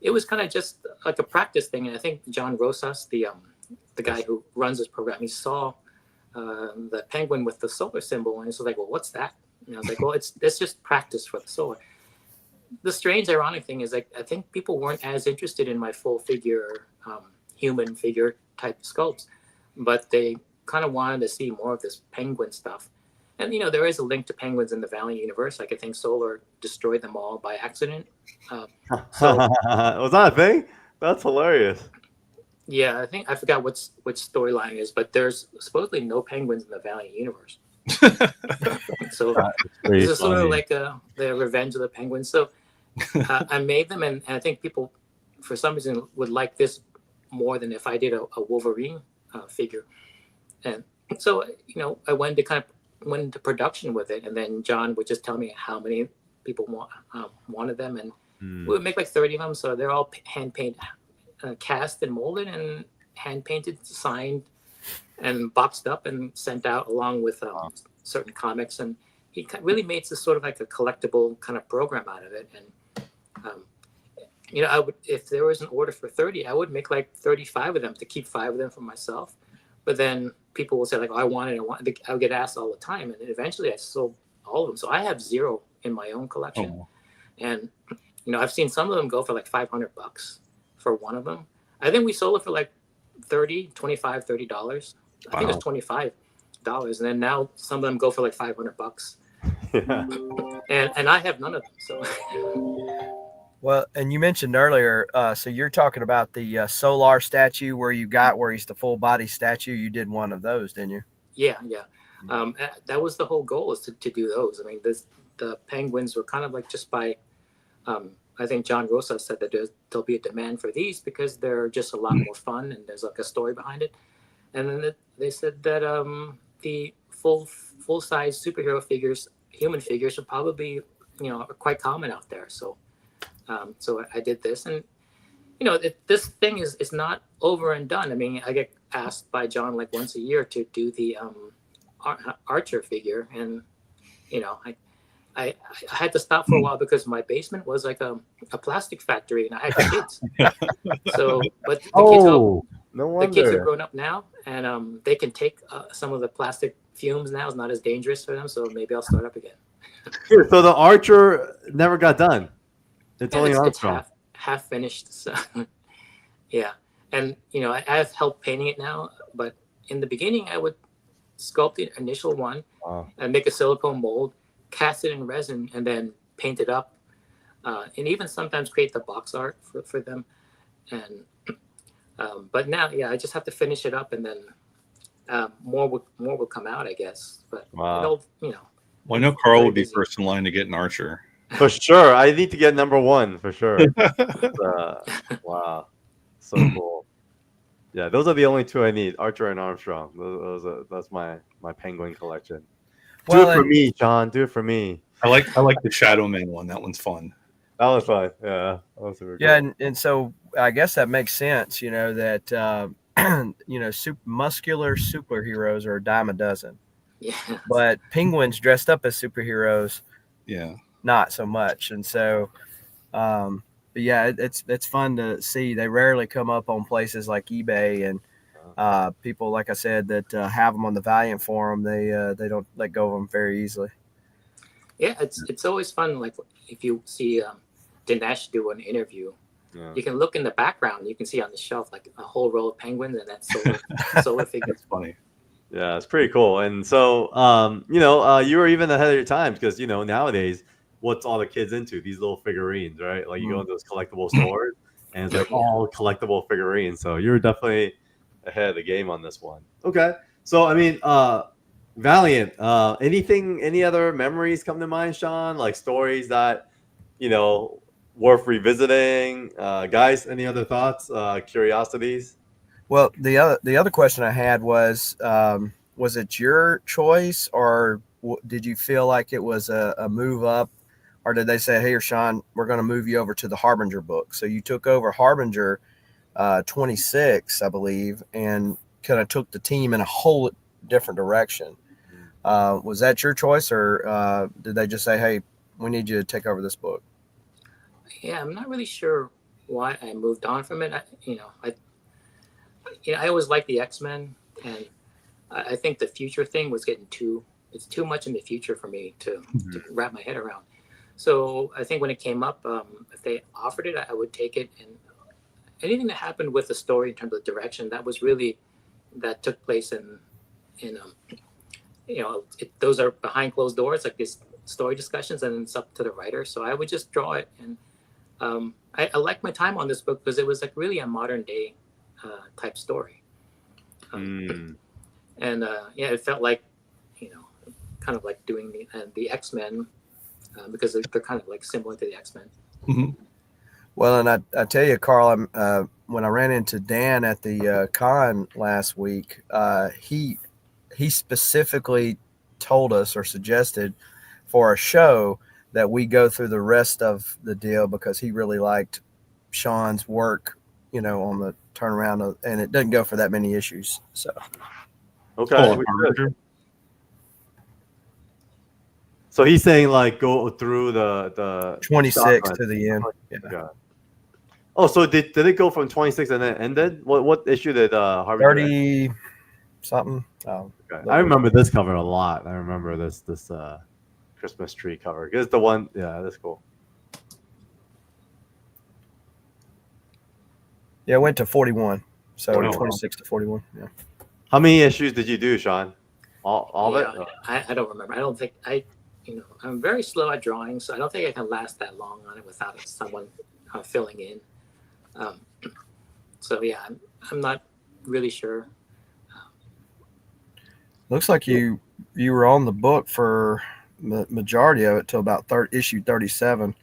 it was kind of just like a practice thing. And I think John Rosas, the guy who runs this program, he saw the penguin with the solar symbol, and he was like, "Well, what's that?" And I was like, "Well, it's just practice for the solar." The strange, ironic thing is, like, I think people weren't as interested in my full figure, human figure type sculpts, but they kind of wanted to see more of this penguin stuff. And there is a link to penguins in the Valiant universe. Like, I think Solar destroyed them all by accident. So Was that a thing? That's hilarious. yeah, I forgot which storyline it is, but there's supposedly no penguins in the Valiant universe. So this is sort of like the Revenge of the Penguins. So I made them, and I think people, for some reason, would like this more than if I did a Wolverine figure. And so I went into production with it, and then John would just tell me how many people wanted them, and we would make like 30 of them. So they're all hand painted, cast and molded, and hand painted, signed, and boxed up and sent out along with certain comics. And he really made this sort of like a collectible kind of program out of it. And I would, if there was an order for 30, I would make like 35 of them to keep 5 of them for myself. But then people will say like, "Oh, I want it." I would get asked all the time, and eventually I sold all of them. So I have 0 in my own collection. And I've seen some of them go for like $500 for one of them. I think we sold it for like $30, $25, $30. I think it was $25, and then now some of them go for like $500. Yeah. And I have none of them. So Well, and you mentioned earlier, so you're talking about the Solar statue where he's the full body statue. You did one of those, didn't you? yeah. That was the whole goal, is to do those. I mean, the penguins were kind of like just by, I think John Rosa said that there'll be a demand for these because they're just a lot more fun and there's like a story behind it. And then they said that the full size superhero figures, human figures, are probably are quite common out there. So I did this, and this thing is not over and done. I mean, I get asked by John like once a year to do the Archer figure, and I had to stop for a while because my basement was like a plastic factory, and I had kids. So, but No wonder. the kids are grown up now, and they can take some of the plastic fumes now. It's not as dangerous for them, so maybe I'll start up again. So the Archer never got done. It's only Armstrong. It's half finished. So yeah, and I have help painting it now, but in the beginning I would sculpt the initial one and make a silicone mold, cast it in resin, and then paint it up, and even sometimes create the box art for them. And but now, I just have to finish it up, and then more will come out, I guess. But Wow. Well, I know Carl would be first in line to get an Archer. For sure. I need to get number 1 for sure. Wow. So cool. Yeah, those are the only 2 I need, Archer and Armstrong. That's my penguin collection. Do it for me, John. Do it for me. I like the Shadow Man one. That one's fun. That was fun. Yeah. That was super cool. Yeah, and so I guess that makes sense, that muscular superheroes are a dime a dozen. Yeah. But penguins dressed up as superheroes, not so much. And so but yeah, it's fun to see. They rarely come up on places like eBay, and people, like I said, that have them on the Valiant forum, they don't let go of them very easily. Yeah, it's always fun. Like if you see Dinesh do an interview, you can look in the background. You can see on the shelf like a whole row of penguins and that solar figure. That's funny. Yeah, it's pretty cool. And so, you were even ahead of your time because, nowadays, what's all the kids into? These little figurines, right? Like you go into those collectible stores and it's like all collectible figurines. So you're definitely ahead of the game on this one. Okay. So, I mean, Valiant, any other memories come to mind, Sean? Like stories that, worth revisiting? Guys, any other thoughts, curiosities? Well, the other question I had was it your choice, or did you feel like it was a move up, or did they say, "Hey, Sean, we're going to move you over to the Harbinger book"? So you took over Harbinger 26, I believe, and kind of took the team in a whole different direction. Was that your choice, or did they just say, "Hey, we need you to take over this book"? Yeah, I'm not really sure why I moved on from it. I always liked the X-Men, and I think the future thing was getting it's too much in the future for me to wrap my head around. So I think when it came up, if they offered it, I would take it. And anything that happened with the story in terms of direction, that took place in those are behind closed doors, like this story discussions, and it's up to the writer. So I would just draw it, and I liked my time on this book because it was like really a modern day type story. And it felt like, kind of like doing the X-Men because they're kind of like similar to the X-Men. Mm-hmm. Well, and I tell you, Carl, when I ran into Dan at the con last week, he specifically told us or suggested for a show that we go through the rest of the deal because he really liked Sean's work, on the turnaround, and it doesn't go for that many issues. So, okay. So he's saying like go through the 26 to the end. Yeah. Yeah. Oh, so did it go from 26 and then ended? What issue did Harvey? 30 something. Oh, okay. I remember this cover a lot. I remember this Christmas tree cover. It's the one. Yeah, that's cool. Yeah, it went to 41. So 41. 26 to 41. Yeah. How many issues did you do, Sean? All of it? I don't remember. I don't think I'm very slow at drawing, so I don't think I can last that long on it without someone filling in. So yeah, I'm not really sure. Looks like you were on the book for the majority of it till about issue 37.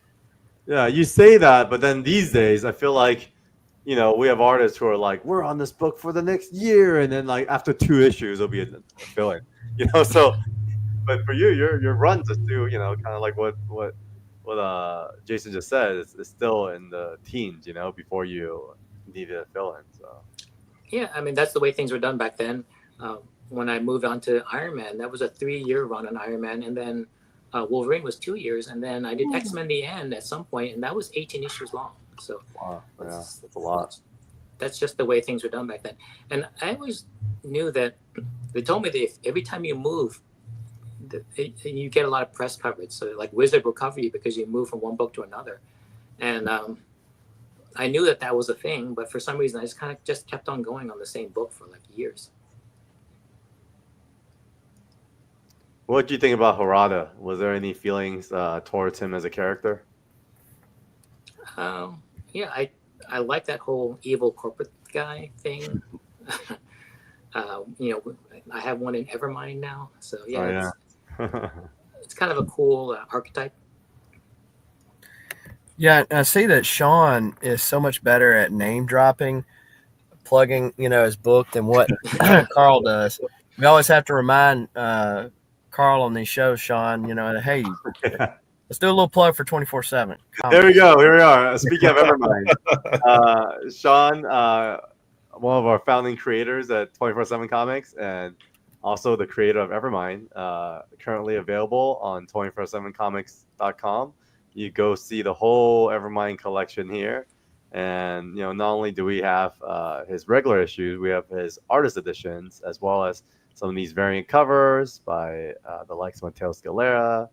Yeah, you say that, but then these days I feel like, we have artists who are like, we're on this book for the next year, and then like after 2 issues it'll be a fill-in. So but for you, your runs is still, kind of like what Jason just said, it's still in the teens, before you needed a fill-in. So yeah, I mean that's the way things were done back then. When I moved on to Iron Man, that was a 3-year run on Iron Man, and then Wolverine was 2 years, and then I did X-Men the End at some point, and that was 18 issues long. So wow, yeah, that's a lot. That's just the way things were done back then. And I always knew that they told me that if every time you move, you get a lot of press coverage. So like Wizard will cover you because you move from one book to another. And I knew that was a thing, but for some reason I just kind of kept on going on the same book for like years. What do you think about Harada? Was there any feelings towards him as a character? Yeah, I like that whole evil corporate guy thing. I have one in Evermind now, so yeah, it's kind of a cool archetype. Yeah, I see that Sean is so much better at name dropping, plugging, his book than what Carl does. We always have to remind Carl on these shows, Sean, hey, let's do a little plug for 24/7. There we go. Here we are. Speaking of Evermind, Sean, one of our founding creators at 24/7 Comics, and also the creator of Evermind, currently available on 247comics.com. You go see the whole Evermind collection here, and not only do we have his regular issues, we have his artist editions as well as some of these variant covers by the likes of Mateo Scalera,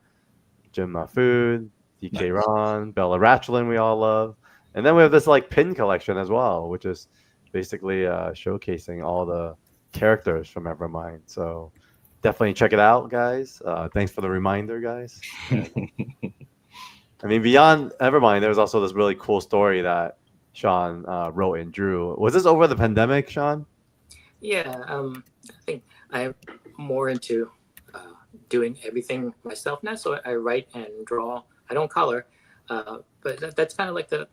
Jim Mahfood, DK Ron, Bella Ratchlin, we all love. And then we have this like pin collection as well, which is basically showcasing all the characters from Evermind. So definitely check it out, guys. Thanks for the reminder, guys. I mean, beyond Evermind, there's also this really cool story that Sean wrote and drew. Was this over the pandemic, Sean? Yeah, I think I'm more into doing everything myself now. So I write and draw. I don't color, but that's kind of like the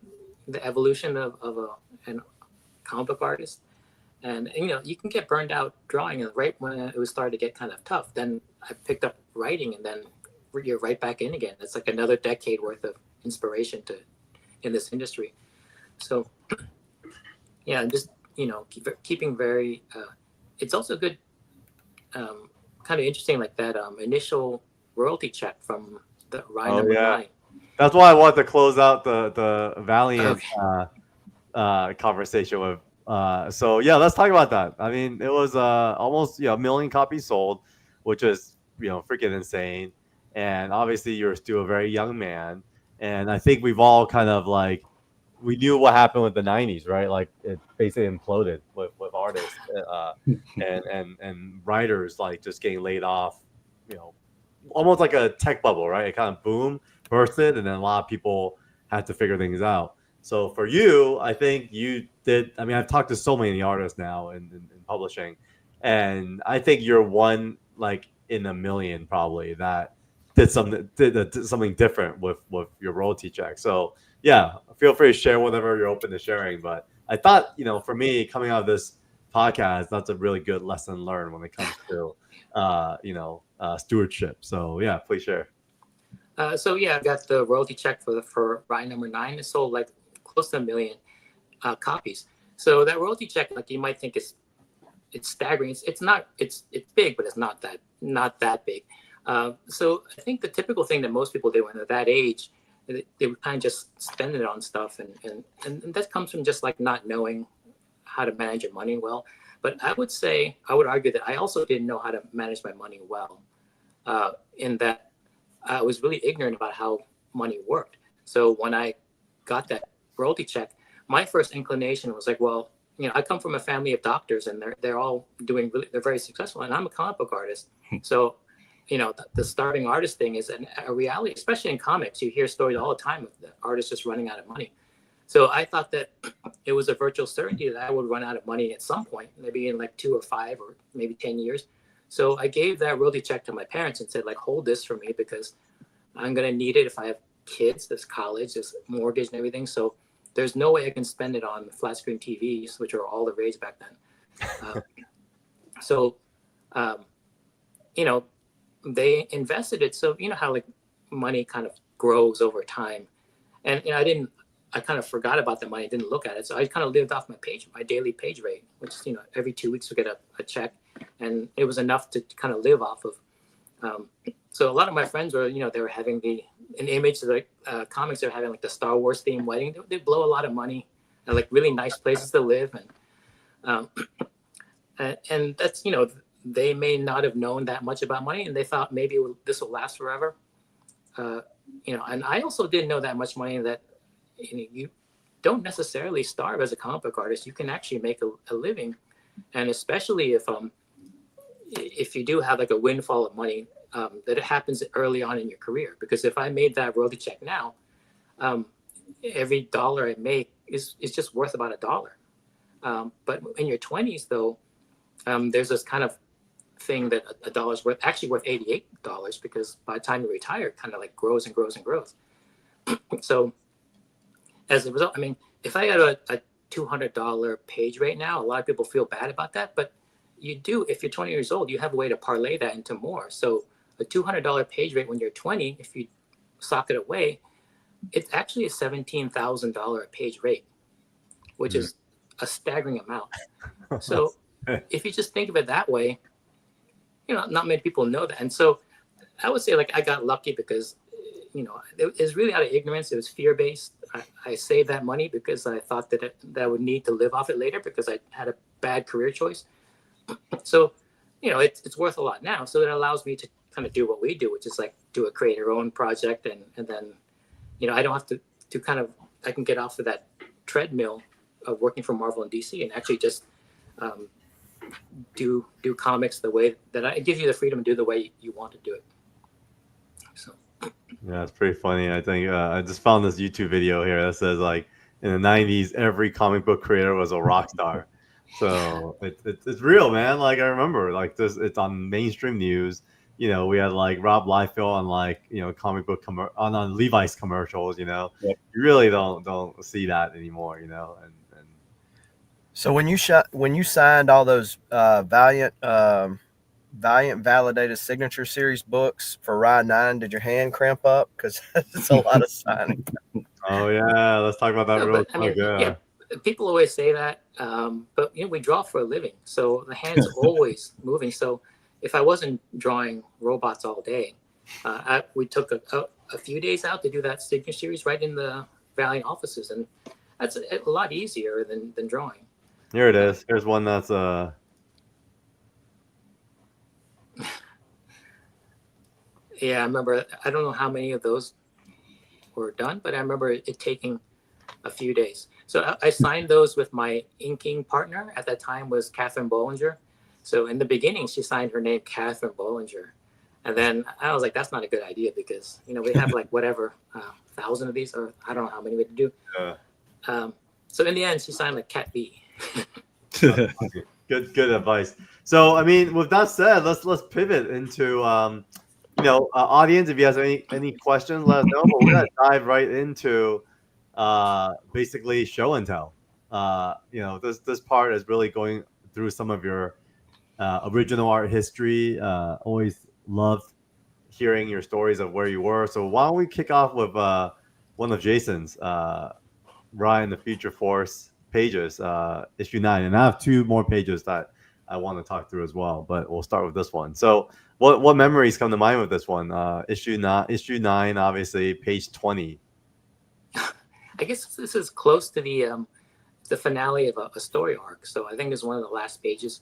evolution of a comic book artist. And you can get burned out drawing. And right when it was starting to get kind of tough, then I picked up writing, and then you're right back in again. It's like another decade worth of inspiration in this industry. So yeah, just keeping very. It's also good. Kind of interesting, like that initial royalty check from the RAI number 9. That's why I wanted to close out the Valiant conversation with. So yeah, let's talk about that. I mean, it was almost a million copies sold, which is freaking insane. And obviously, you're still a very young man, and I think we've all kind of like we knew what happened with the '90s, right? Like it basically imploded with artists and writers like just getting laid off, almost like a tech bubble, right? It kind of boom, bursted, and then a lot of people had to figure things out. So for you, I think you did. I mean, I've talked to so many artists now in publishing, and I think you're one like in a million probably that did something different with your royalty check. So yeah, feel free to share whatever you're open to sharing. But I thought for me coming out of this podcast, that's a really good lesson learned when it comes to stewardship. So yeah, please share. So yeah, I got the royalty check for RAI #9. It sold like close to 1 million copies. So that royalty check, like you might think it's staggering. It's not. It's big, but it's not that big. So I think the typical thing that most people do when they're that age, they would kind of just spend it on stuff, and that comes from just like not knowing how to manage your money well. But I would argue that I also didn't know how to manage my money well, in that I was really ignorant about how money worked. So when I got that royalty check, my first inclination was like, well, I come from a family of doctors, and they're all they're very successful, and I'm a comic book artist. So, the starving artist thing is a reality, especially in comics. You hear stories all the time of the artists just running out of money. So I thought that it was a virtual certainty that I would run out of money at some point, maybe in like 2 or 5 or maybe 10 years. So I gave that royalty check to my parents and said, like, hold this for me because I'm going to need it if I have kids, there's college, there's mortgage and everything. So there's no way I can spend it on flat screen TVs, which are all the rage back then. They invested it. So, how like money kind of grows over time. And I kind of forgot about the money, didn't look at it. So I kind of lived off my daily page rate, which is, every 2 weeks we get a check. And it was enough to kind of live off of. So a lot of my friends were, they were having an image of like comics. They're having like the Star Wars themed wedding. They blow a lot of money and like really nice places to live. And that's, they may not have known that much about money, and they thought maybe this will last forever. And I also didn't know that much money that you don't necessarily starve as a comic book artist. You can actually make a living, and especially if you do have like a windfall of money, that it happens early on in your career. Because if I made that royalty check now, every dollar I make is just worth about $1. But in your 20s, though, there's this kind of thing that a dollar's worth $88 because by the time you retire, it kind of like grows and grows and grows. So as a result, I mean, if I had a $200 page rate now, a lot of people feel bad about that, but you do, if you're 20 years old, you have a way to parlay that into more. So a $200 page rate when you're 20, if you sock it away, it's actually a $17,000 a page rate, which is a staggering amount. So if you just think of it that way, not many people know that. And so I would say like I got lucky because, it was really out of ignorance. It was fear-based. I saved that money because I thought that I would need to live off it later because I had a bad career choice. So, it's worth a lot now. So it allows me to kind of do what we do, which is like do a create your own project. And then, I don't have to kind of, I can get off of that treadmill of working for Marvel and DC and actually just do comics the way that it gives you the freedom to do the way you want to do it. So. Yeah, it's pretty funny. I think I just found this YouTube video here that says like in the '90s, every comic book creator was a rock star. So it's real, man. Like I remember, like this, it's on mainstream news. We had like Rob Liefeld on like comic book on Levi's commercials. Yep. You really don't see that anymore. And So when you signed all those Valiant validated signature series books for RAI 9, did your hand cramp up? Because it's a lot of signing. Oh yeah, let's talk about that real quick. Yeah. People always say that, but we draw for a living, so the hands are always moving. So if I wasn't drawing robots all day, we took a few days out to do that signature series right in the Valiant offices, and that's a lot easier than drawing. Here it is. Here's one that's Yeah, I remember. I don't know how many of those were done, but I remember it taking a few days. So I signed those with my inking partner at that time was Catherine Bollinger. So in the beginning, she signed her name Catherine Bollinger, and then I was like, that's not a good idea because we have like whatever 1,000 of these, or I don't know how many we had to do. So in the end, she signed like Cat B. good advice. So I mean, with that said, let's pivot into audience. If you have any questions, let us know. But we're gonna dive right into basically show and tell. This part is really going through some of your original art history. Always loved hearing your stories of where you were. So why don't we kick off with one of Jason's RAI the Future Force pages, issue 9, and I have 2 more pages that I want to talk through as well. But we'll start with this one. So what memories come to mind with this one? Issue 9, obviously, page 20. I guess this is close to the finale of a story arc. So I think it's one of the last pages.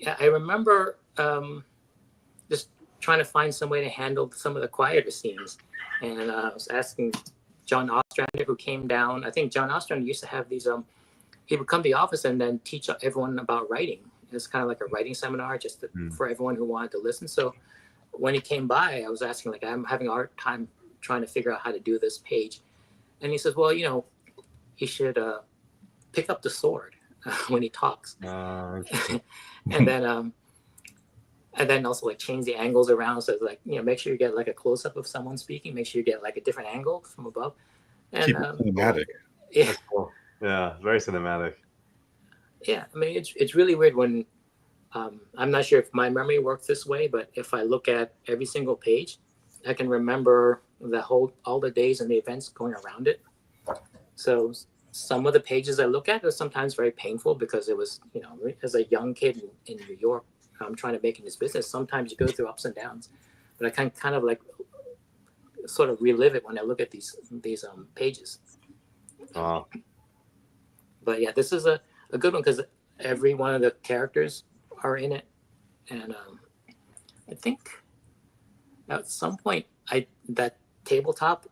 I remember just trying to find some way to handle some of the quieter scenes. And I was asking John Ostrander, who came down. I think John Ostrander used to have these, he would come to the office and then teach everyone about writing. It's kind of like a writing seminar just for everyone who wanted to listen. So when he came by, I was asking, like, I'm having a hard time trying to figure out how to do this page. And he says, well, he should pick up the sword when he talks. And then also like change the angles around. So it's like, make sure you get like a close up of someone speaking, make sure you get like a different angle from above. And keep it cinematic. Yeah. Cool. Yeah, very cinematic. Yeah. I mean, it's really weird when, I'm not sure if my memory works this way, but if I look at every single page, I can remember all the days and the events going around it. So some of the pages I look at are sometimes very painful because it was, as a young kid in New York, trying to make in this business. Sometimes you go through ups and downs, but I can kind of like sort of relive it when I look at these pages. Wow. But yeah, this is a good one because every one of the characters are in it, and I think at some point that tabletop,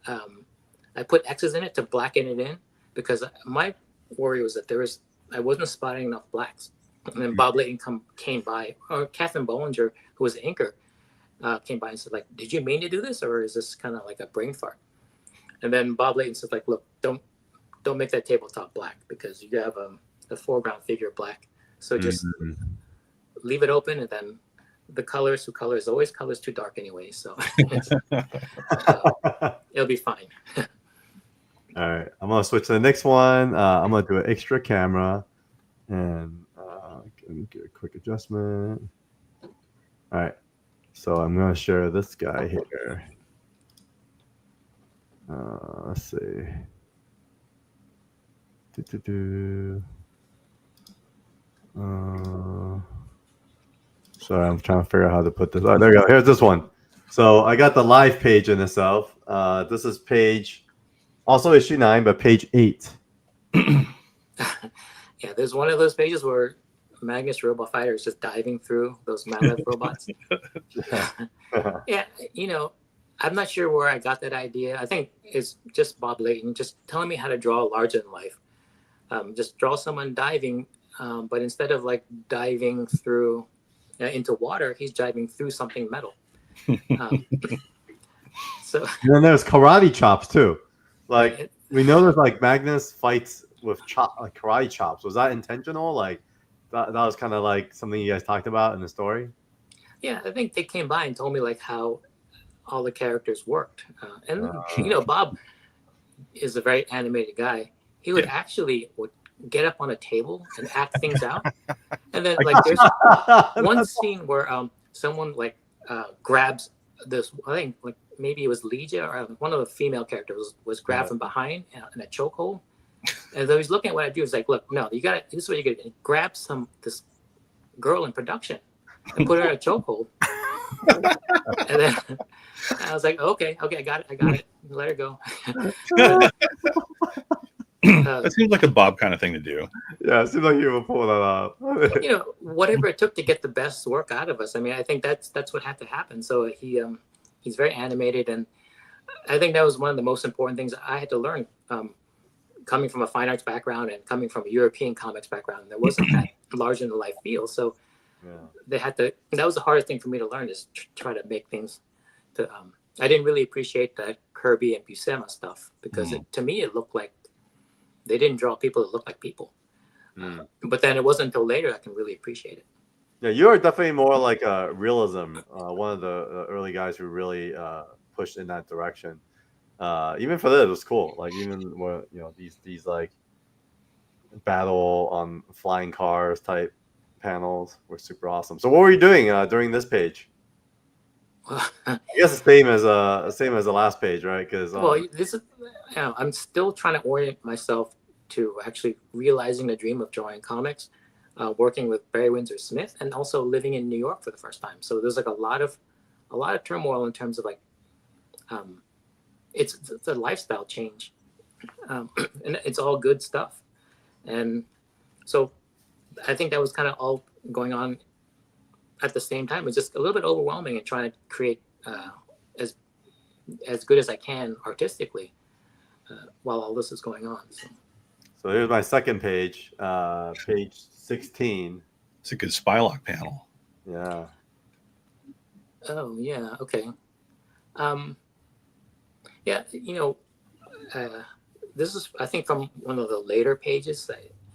I put X's in it to blacken it in because my worry was that I wasn't spotting enough blacks. And then Bob Layton came by, or Catherine Bollinger, who was the inker, came by and said, like, did you mean to do this, or is this kind of like a brain fart? And then Bob Layton said, like, look, don't make that tabletop black because you have the foreground figure black. So just leave it open, and then the colors always colors too dark anyway. So it'll be fine. All right, I'm gonna switch to the next one. I'm gonna do an extra camera, and let me get a quick adjustment. All right, so I'm gonna share this guy here. Let's see. Sorry, I'm trying to figure out how to put this. Oh, there we go. Here's this one. So I got the live page in itself. This is page, also issue 9, but page 8. Yeah, there's one of those pages where Magnus Robot Fighter is just diving through those Mallet robots. Yeah, I'm not sure where I got that idea. I think it's just Bob Layton just telling me how to draw larger than life. Just draw someone diving, but instead of like diving through into water, he's diving through something metal. So and then there's karate chops too. Like we know there's like Magnus fights with karate chops. Was that intentional? Like that was kind of like something you guys talked about in the story? Yeah, I think they came by and told me like how all the characters worked. And Bob is a very animated guy. He would actually get up on a table and act things out. And then like there's one scene where someone like grabs this, I think like maybe it was Legia or one of the female characters was grabbed from behind in a chokehold. And so he's looking at what I do. He's like, look, no, you got this is what you got to grab this girl in production and put her in a chokehold. And then I was like, okay, I got it. Let her go. That seems like a Bob kind of thing to do. Yeah, it seems like you would pull that off. Whatever it took to get the best work out of us. I mean, I think that's what had to happen. So he's very animated, and I think that was one of the most important things I had to learn. Coming from a fine arts background and coming from a European comics background, there wasn't that larger than life feel. So they had to. That was the hardest thing for me to learn, is try to make things. I didn't really appreciate that Kirby and Buscema stuff because to me it looked like they didn't draw people that looked like people. But then it wasn't until later I can really appreciate it. Yeah, you are definitely more like a realism. One of the early guys who really pushed in that direction. Even for this, it was cool. Like even where these like battle on flying cars type panels were super awesome. So what were you doing during this page? I guess the same as the last page, right? Because this is I'm still trying to orient myself to actually realizing the dream of drawing comics, working with Barry Windsor Smith, and also living in New York for the first time. So there's like a lot of turmoil in terms of like it's a lifestyle change, and it's all good stuff. And so I think that was kind of all going on at the same time. It's just a little bit overwhelming and trying to create as good as I can artistically while all this is going on. So here's my second page, page 16. It's a good Spylock panel. Yeah. Oh yeah. Okay. Yeah. This is, I think, from one of the later pages.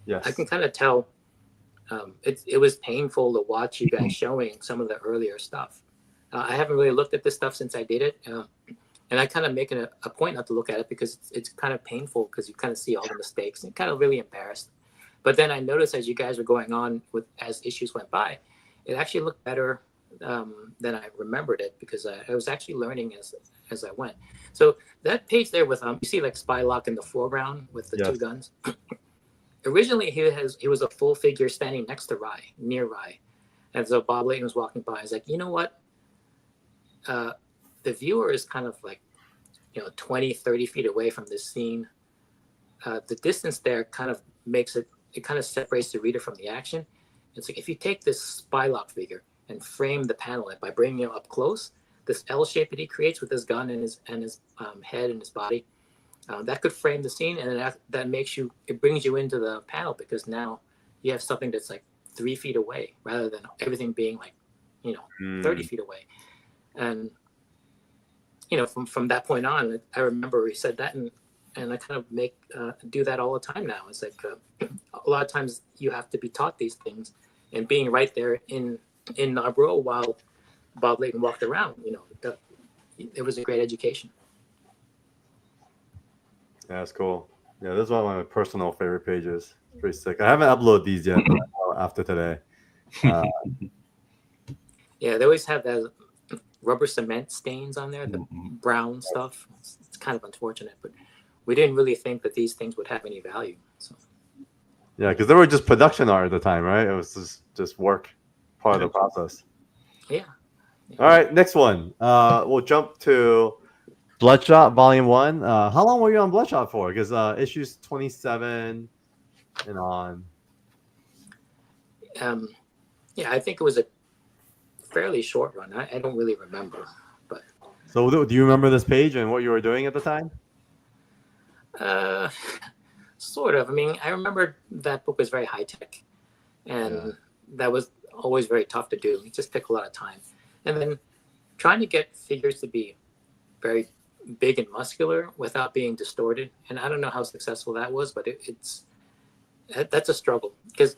Yes. I can kind of tell. It was painful to watch you guys showing some of the earlier stuff. I haven't really looked at this stuff since I did it, and I kind of make it a point not to look at it because it's kind of painful because you kind of see all the mistakes and kind of really embarrassed. But then I noticed as you guys were going on as issues went by, it actually looked better than I remembered it because I was actually learning as I went. So that page there with you see like Spylock in the foreground with the two guns. Originally, he was a full figure standing next to near Rai. And so Bob Layton was walking by. He's like, you know what? The viewer is kind of like, 20, 30 feet away from this scene. The distance there kind of makes it kind of separates the reader from the action. It's like if you take this Spylock figure and frame the panel by bringing it up close, this L shape that he creates with his gun and his head and his body, that could frame the scene, and that makes it brings you into the panel because now you have something that's like 3 feet away rather than everything being like 30 feet away. And from that point on, I remember he said that, and I kind of do that all the time now. It's like a lot of times you have to be taught these things, and being right there in Narborough while Bob Layton walked around, it was a great education. Yeah, that's cool. Yeah, this is one of my personal favorite pages. It's pretty sick. I haven't uploaded these yet after today. Yeah, they always have that rubber cement stains on there, the brown stuff. It's kind of unfortunate, but we didn't really think that these things would have any value. So. Yeah, because they were just production art at the time, right? It was just work, part of the process. Yeah. All right, next one. We'll jump to Bloodshot Volume 1. How long were you on Bloodshot for? Because issues 27 and on. Yeah, I think it was a fairly short run. I don't really remember. But So do you remember this page and what you were doing at the time? Sort of. I mean, I remember that book was very high tech, and that was always very tough to do. It just took a lot of time. And then trying to get figures to be very big and muscular without being distorted. And I don't know how successful that was, but that's a struggle. Because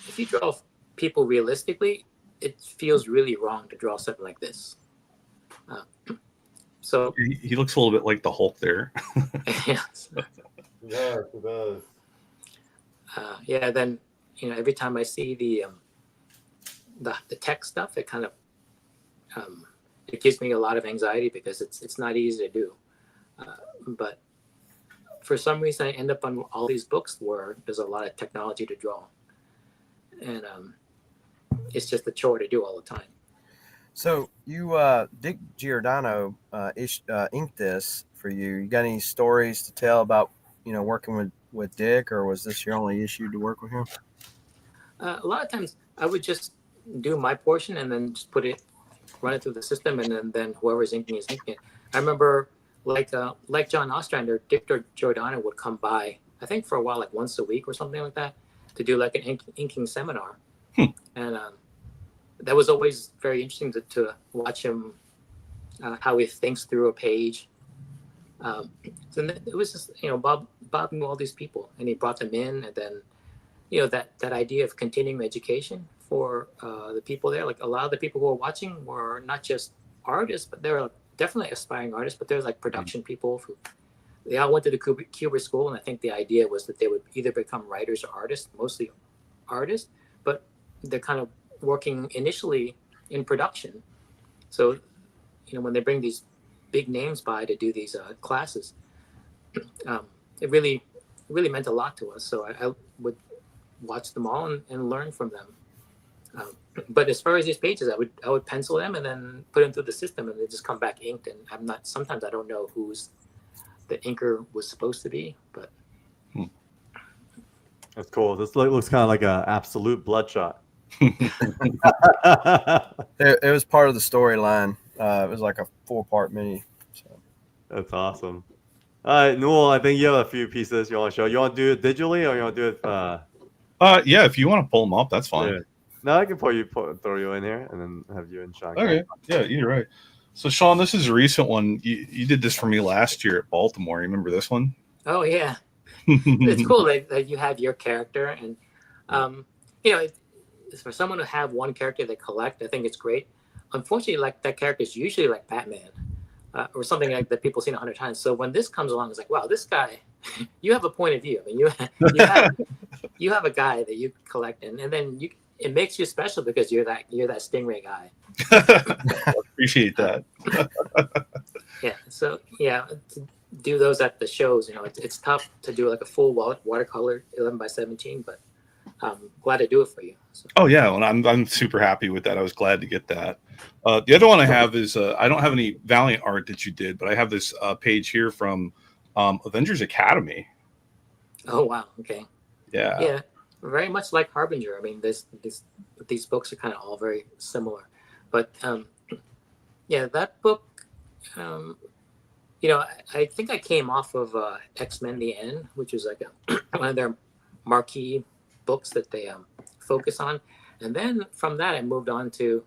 if you draw people realistically, it feels really wrong to draw something like this. So he looks a little bit like the Hulk there. Yes. Yeah, it does. Yeah, then every time I see the tech stuff, it kind of it gives me a lot of anxiety because it's not easy to do. But for some reason, I end up on all these books where there's a lot of technology to draw, and it's just a chore to do all the time. So you, Dick Giordano, inked this for you. You got any stories to tell about, working with Dick, or was this your only issue to work with him? A lot of times I would just do my portion and then just run it through the system, and then whoever's inking is inking it. I remember like John Ostrander, Dick Giordano would come by, I think for a while, like once a week or something like that, to do like an inking seminar. And that was always very interesting to watch him, how he thinks through a page. So it was just, Bob knew all these people, and he brought them in, and then, that idea of continuing education for the people there. Like a lot of the people who were watching were not just artists, but they were definitely aspiring artists, but there's like production people who, they all went to the Kubrick school, and I think the idea was that they would either become writers or artists, mostly artists, but they're kind of working initially in production. So, when they bring these big names by to do these classes, it really meant a lot to us. So I would watch them all and learn from them. But as far as these pages, I would pencil them and then put them through the system, and they just come back inked. And sometimes I don't know who's the inker was supposed to be, but. That's cool. This looks kind of like an absolute bloodshot. It was part of the storyline. It was like a 4-part mini. So. That's awesome. All right, Newell, I think you have a few pieces you want to show. You want to do it digitally, or you want to do it? Yeah, if you want to pull them up, that's fine. Yeah. No, I can throw you in here, and then have you and Sean. Okay. Yeah, you're right. So, Sean, this is a recent one. You did this for me last year at Baltimore. You remember this one? Oh yeah, it's cool that you have your character, and for someone to have one character they collect, I think it's great. Unfortunately, like that character is usually like Batman or something like that people seen 100 times. So when this comes along, it's like, wow, this guy, you have a point of view. I mean, you have a guy that you collect, and then it makes you special because you're that Stingray guy. Appreciate that. Yeah. So yeah, to do those at the shows, it's tough to do like a full watercolor 11x17, but I'm glad to do it for you. So. Oh yeah, well, I'm super happy with that. I was glad to get that. The other one I have is I don't have any Valiant art that you did, but I have this page here from Avengers Academy. Oh wow, okay. Yeah. Yeah, very much like Harbinger. I mean, these books are kind of all very similar, but yeah, that book. I think I came off of X-Men: The End, which is like one of their marquee books that they focus on, and then from that I moved on to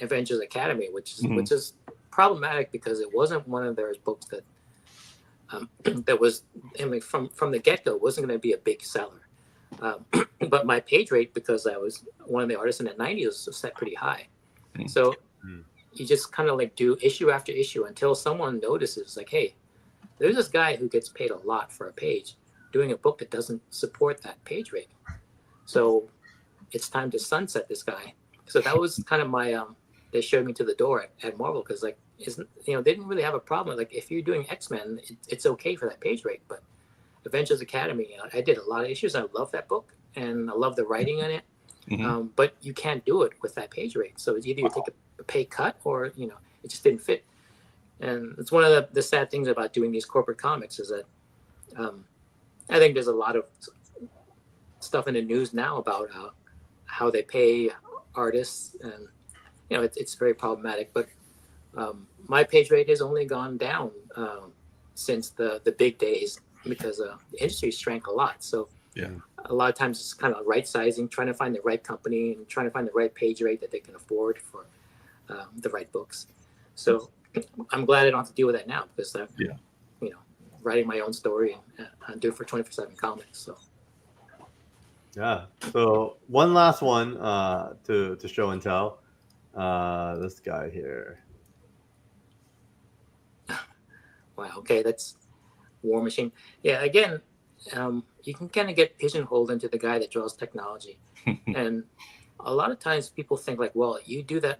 Avengers Academy, which is problematic because it wasn't one of their books that that was, I mean, from the get-go wasn't going to be a big seller, but my page rate, because I was one of the artists in the 90s, was set pretty high. So you just kind of like do issue after issue until someone notices, like, hey, there's this guy who gets paid a lot for a page doing a book that doesn't support that page rate. So it's time to sunset this guy. So that was kind of my, they showed me to the door at Marvel, because like, they didn't really have a problem. Like if you're doing X-Men, it's okay for that page rate, but Avengers Academy, I did a lot of issues. I love that book and I love the writing in it. But you can't do it with that page rate. So it's either you take a pay cut or, it just didn't fit. And it's one of the sad things about doing these corporate comics is that I think there's a lot of stuff in the news now about how they pay artists, and it's very problematic. But my page rate has only gone down since the big days, because the industry shrank a lot. So yeah, a lot of times it's kind of right sizing, trying to find the right company and trying to find the right page rate that they can afford for the right books. So I'm glad I don't have to deal with that now, because I'm writing my own story and do it for 24/7 Comics. So yeah. So one last one to show and tell. This guy here. wow, okay, that's War Machine. Yeah, again, you can kind of get pigeonholed into the guy that draws technology. And a lot of times people think like, well, you do that,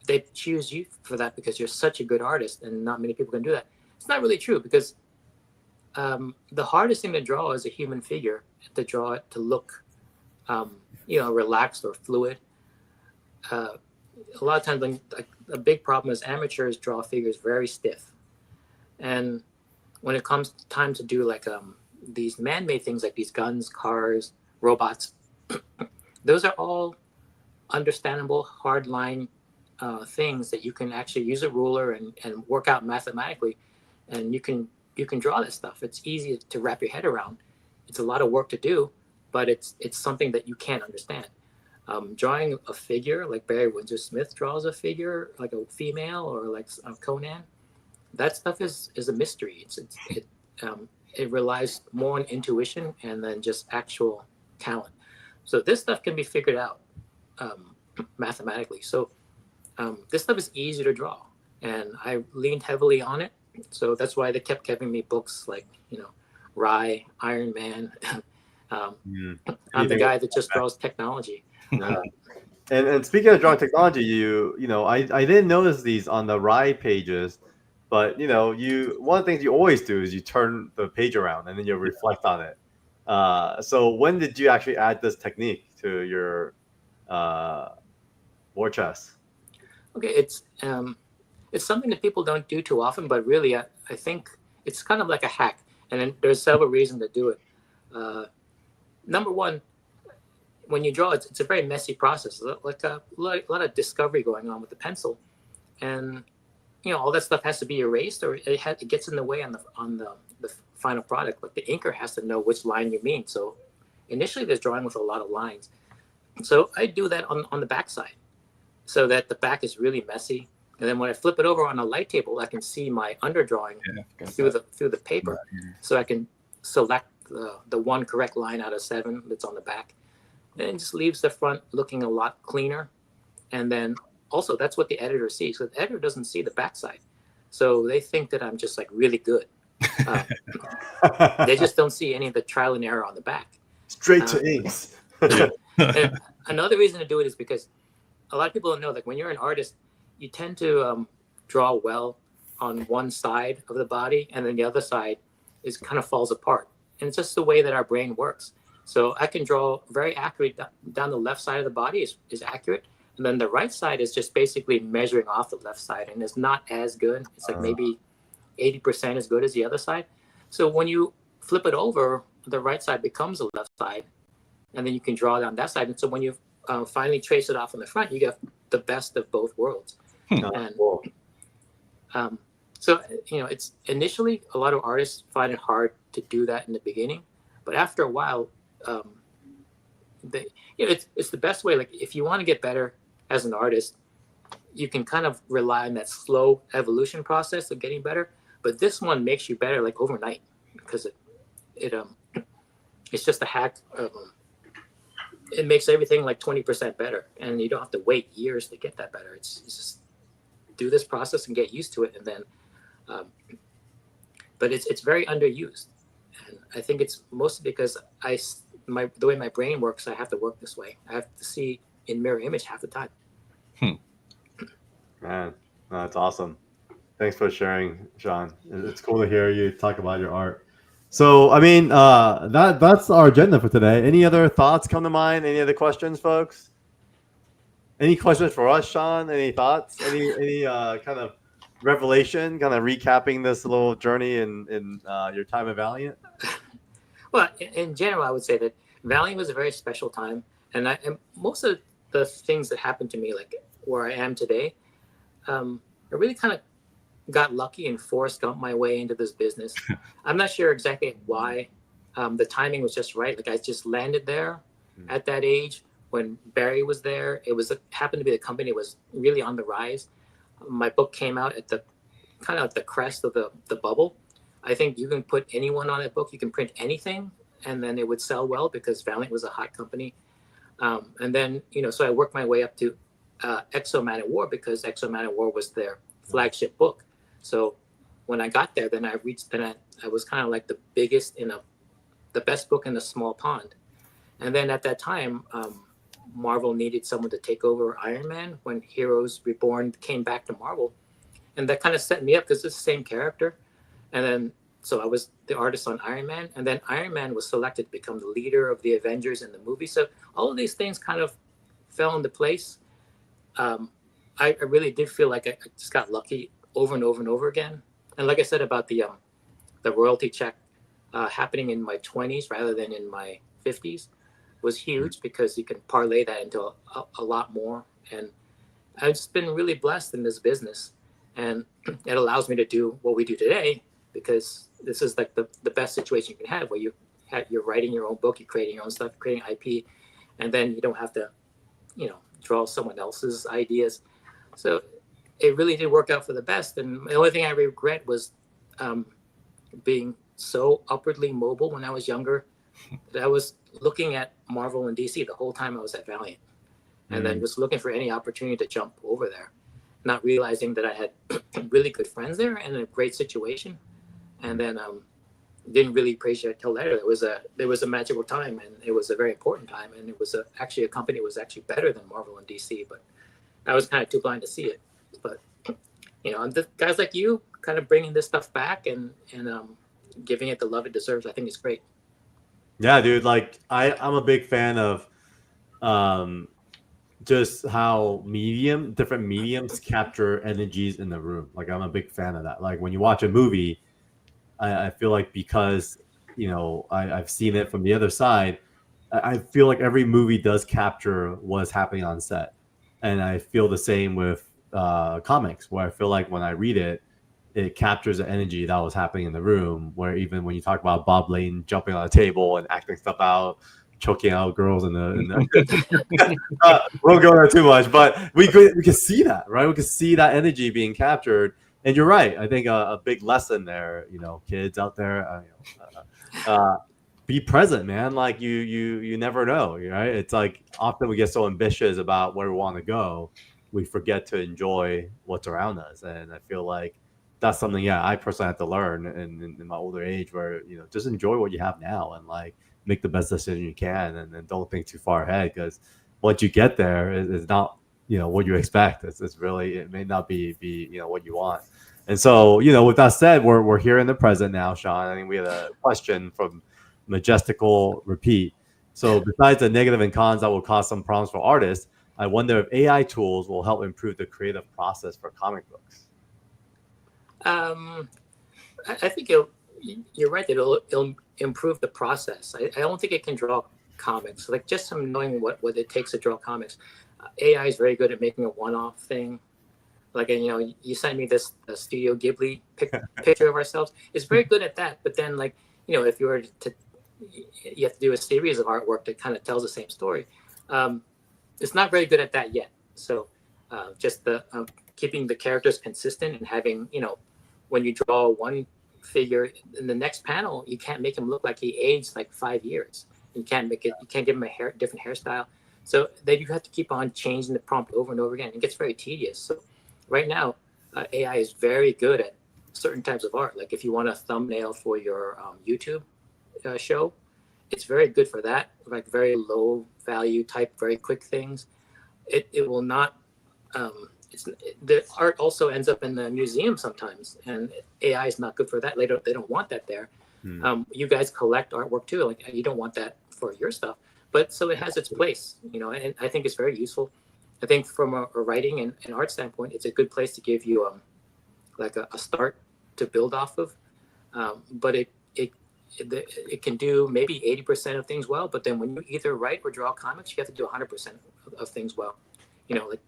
they choose you for that because you're such a good artist and not many people can do that. It's not really true, because the hardest thing to draw is a human figure, to draw it to look relaxed or fluid. a lot of times when, like, a big problem is amateurs draw figures very stiff, and when it comes time to do like these man-made things like these guns, cars, robots, those are all understandable hard line things that you can actually use a ruler and work out mathematically, and you can draw this stuff. It's easy to wrap your head around. It's a lot of work to do, but it's something that you can't understand. Drawing a figure like Barry Windsor Smith draws a figure like a female, or like Conan, that stuff is a mystery. It relies more on intuition and then just actual talent. So this stuff can be figured out mathematically. So this stuff is easy to draw, and I leaned heavily on it. So that's why they kept giving me books like, RAI, Iron Man. I'm the guy that just draws technology. And speaking of drawing technology, I didn't notice these on the RAI pages, but one of the things you always do is you turn the page around and then you reflect on it. So when did you actually add this technique to your war chest? Okay, it's something that people don't do too often, but really I think it's kind of like a hack, and then there's several reasons to do it. Number one, when you draw, it's a very messy process, like a lot of discovery going on with the pencil, and all that stuff has to be erased, or it gets in the way on the final product. Like the inker has to know which line you mean. So initially, there's drawing with a lot of lines. So I do that on the back side, so that the back is really messy. And then when I flip it over on a light table, I can see my underdrawing through the paper. Right. So I can select the one correct line out of 7 that's on the back. And it just leaves the front looking a lot cleaner. And then also that's what the editor sees. So the editor doesn't see the backside. So they think that I'm just like really good. They just don't see any of the trial and error on the back. Straight to inks. And another reason to do it is because a lot of people don't know, like when you're an artist, you tend to draw well on one side of the body, and then the other side is kind of falls apart. And it's just the way that our brain works. So I can draw very accurate down the left side of the body is accurate. And then the right side is just basically measuring off the left side, and it's not as good. It's like maybe 80% as good as the other side. So when you flip it over, the right side becomes the left side, and then you can draw down that side. And so when you finally trace it off on the front, you get the best of both worlds. And so it's initially a lot of artists find it hard to do that in the beginning, but after a while, it's the best way. Like if you want to get better as an artist, you can kind of rely on that slow evolution process of getting better. But this one makes you better like overnight, because it's just a hack. It makes everything like 20% better, and you don't have to wait years to get that better. It's just do this process and get used to it, and then but it's very underused, and I think it's mostly because the way my brain works, I have to work this way. I have to see in mirror image half the time. Man, that's awesome. Thanks for sharing, Sean. It's cool to hear you talk about your art. So, I mean, that's our agenda for today. Any other thoughts come to mind? Any other questions, folks? Any questions for us, Sean? Any thoughts? Any kind of revelation, kind of recapping this little journey in your time at Valiant? Well, in general, I would say that Valiant was a very special time, and most of the things that happened to me, like where I am today, I really kind of got lucky and Forrest Gumped my way into this business. I'm not sure exactly why. The timing was just right. Like I just landed there at that age when Barry was there. It happened to be the company was really on the rise. My book came out at the kind of at the crest of the bubble. I think you can put anyone on that book. You can print anything, and then it would sell well because Valiant was a hot company. And then so I worked my way up to Exo Man at War, because Exo Man at War was their flagship book. So when I got there, then I was kind of like the biggest the best book in a small pond. And then at that time, Marvel needed someone to take over Iron Man when Heroes Reborn came back to Marvel. And that kind of set me up because it's the same character. And then, so I was the artist on Iron Man. And then Iron Man was selected to become the leader of the Avengers in the movie. So all of these things kind of fell into place. I really did feel like I just got lucky over and over and over again. And like I said about the royalty check happening in my 20s rather than in my 50s was huge because you can parlay that into a lot more. And I've just been really blessed in this business, and it allows me to do what we do today because this is like the best situation you can have, where you're writing your own book, you're creating your own stuff, creating IP, and then you don't have to, draw someone else's ideas. So it really did work out for the best. And the only thing I regret was being so upwardly mobile when I was younger that I was looking at Marvel and DC the whole time I was at Valiant, and then just looking for any opportunity to jump over there, not realizing that I had really good friends there and a great situation, and then didn't really appreciate it till later. There was a magical time, and it was a very important time, and it was actually a company that was actually better than Marvel and DC, but I was kind of too blind to see it. But and the guys like you kind of bringing this stuff back and giving it the love it deserves, I think is great. Yeah, dude. Like I'm a big fan of just how different mediums capture energies in the room. Like I'm a big fan of that. Like when you watch a movie, I feel like because I've seen it from the other side, I feel like every movie does capture what's happening on set, and I feel the same with comics, where I feel like when I read it, it captures the energy that was happening in the room. Where even when you talk about Bob Lane jumping on a table and acting stuff out, choking out girls in the won't go there too much, but we could see that, right? We could see that energy being captured. And you're right. I think a big lesson there, kids out there, be present, man. Like you never know, right? It's like often we get so ambitious about where we want to go, we forget to enjoy what's around us. And I feel like that's something, I personally had to learn in my older age, where just enjoy what you have now and like make the best decision you can, and don't think too far ahead, because once you get there, it's not what you expect. It's really, it may not be what you want. And so with that said, we're here in the present now, Sean. I think we had a question from Majestical Repeat. So besides the negative and cons that will cause some problems for artists, I wonder if AI tools will help improve the creative process for comic books. I think you're right that it'll improve the process. I don't think it can draw comics. Like just from knowing what it takes to draw comics, AI is very good at making a one-off thing. Like you sent me this Studio Ghibli picture of ourselves. It's very good at that. But then if you were to, you have to do a series of artwork that kind of tells the same story. It's not very good at that yet. So just the keeping the characters consistent and having when you draw one figure in the next panel, you can't make him look like he aged like 5 years. You can't give him a different hairstyle. So then you have to keep on changing the prompt over and over again. It gets very tedious. So right now, AI is very good at certain types of art. Like if you want a thumbnail for your YouTube show, it's very good for that. Like very low value type, very quick things. It will not. The art also ends up in the museum sometimes, and AI is not good for that. They don't want that there. You guys collect artwork too. Like you don't want that for your stuff, but so it has its place, and I think it's very useful. I think from a writing and art standpoint, it's a good place to give you like a start to build off of. But it can do maybe 80% of things well, but then when you either write or draw comics, you have to do 100% of things well. Like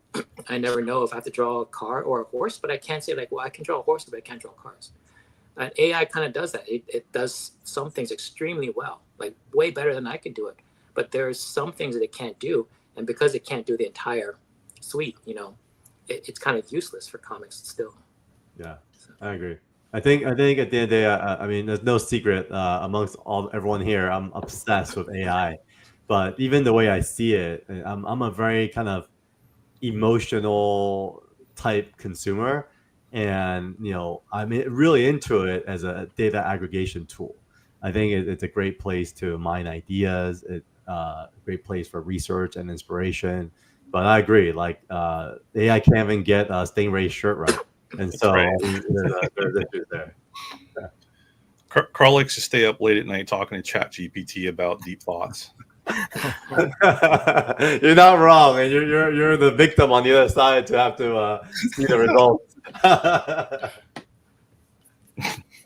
I never know if I have to draw a car or a horse, but I can't say like, well, I can draw a horse, but I can't draw cars. And AI kind of does that. It does some things extremely well, like way better than I could do it. But there's some things that it can't do, and because it can't do the entire suite, it's kind of useless for comics still. Yeah, so. I agree. I think at the end of the day, I mean, there's no secret amongst everyone here. I'm obsessed with AI, but even the way I see it, I'm a very kind of emotional type consumer, and I'm really into it as a data aggregation tool. I think it's a great place to mine ideas. It's a great place for research and inspiration. But I agree, like AI can't even get Stingray's shirt right, and so right. There's issues there. Carl likes to stay up late at night talking to Chat GPT about deep thoughts. You're not wrong, and you're the victim on the other side to have to see the results.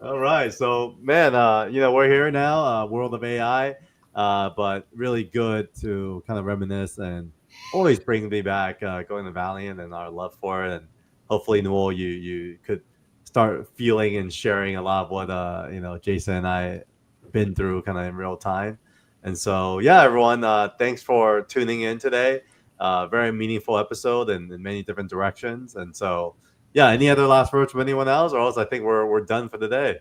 All right, so man, we're here now, world of AI, but really good to kind of reminisce and always bring me back going to Valiant and our love for it, and hopefully, Noel, you could start feeling and sharing a lot of what Jason and I been through kind of in real time. And so, yeah, everyone, thanks for tuning in today. Very meaningful episode in many different directions. And so, yeah, any other last words from anyone else, or else I think we're done for the day.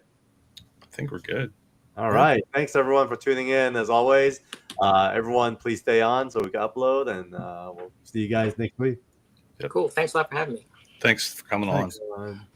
I think we're good. All right. Thanks everyone for tuning in. As always, everyone, please stay on so we can upload, and we'll see you guys next week. Cool. Thanks a lot for having me. Thanks for coming on. Thanks, everyone.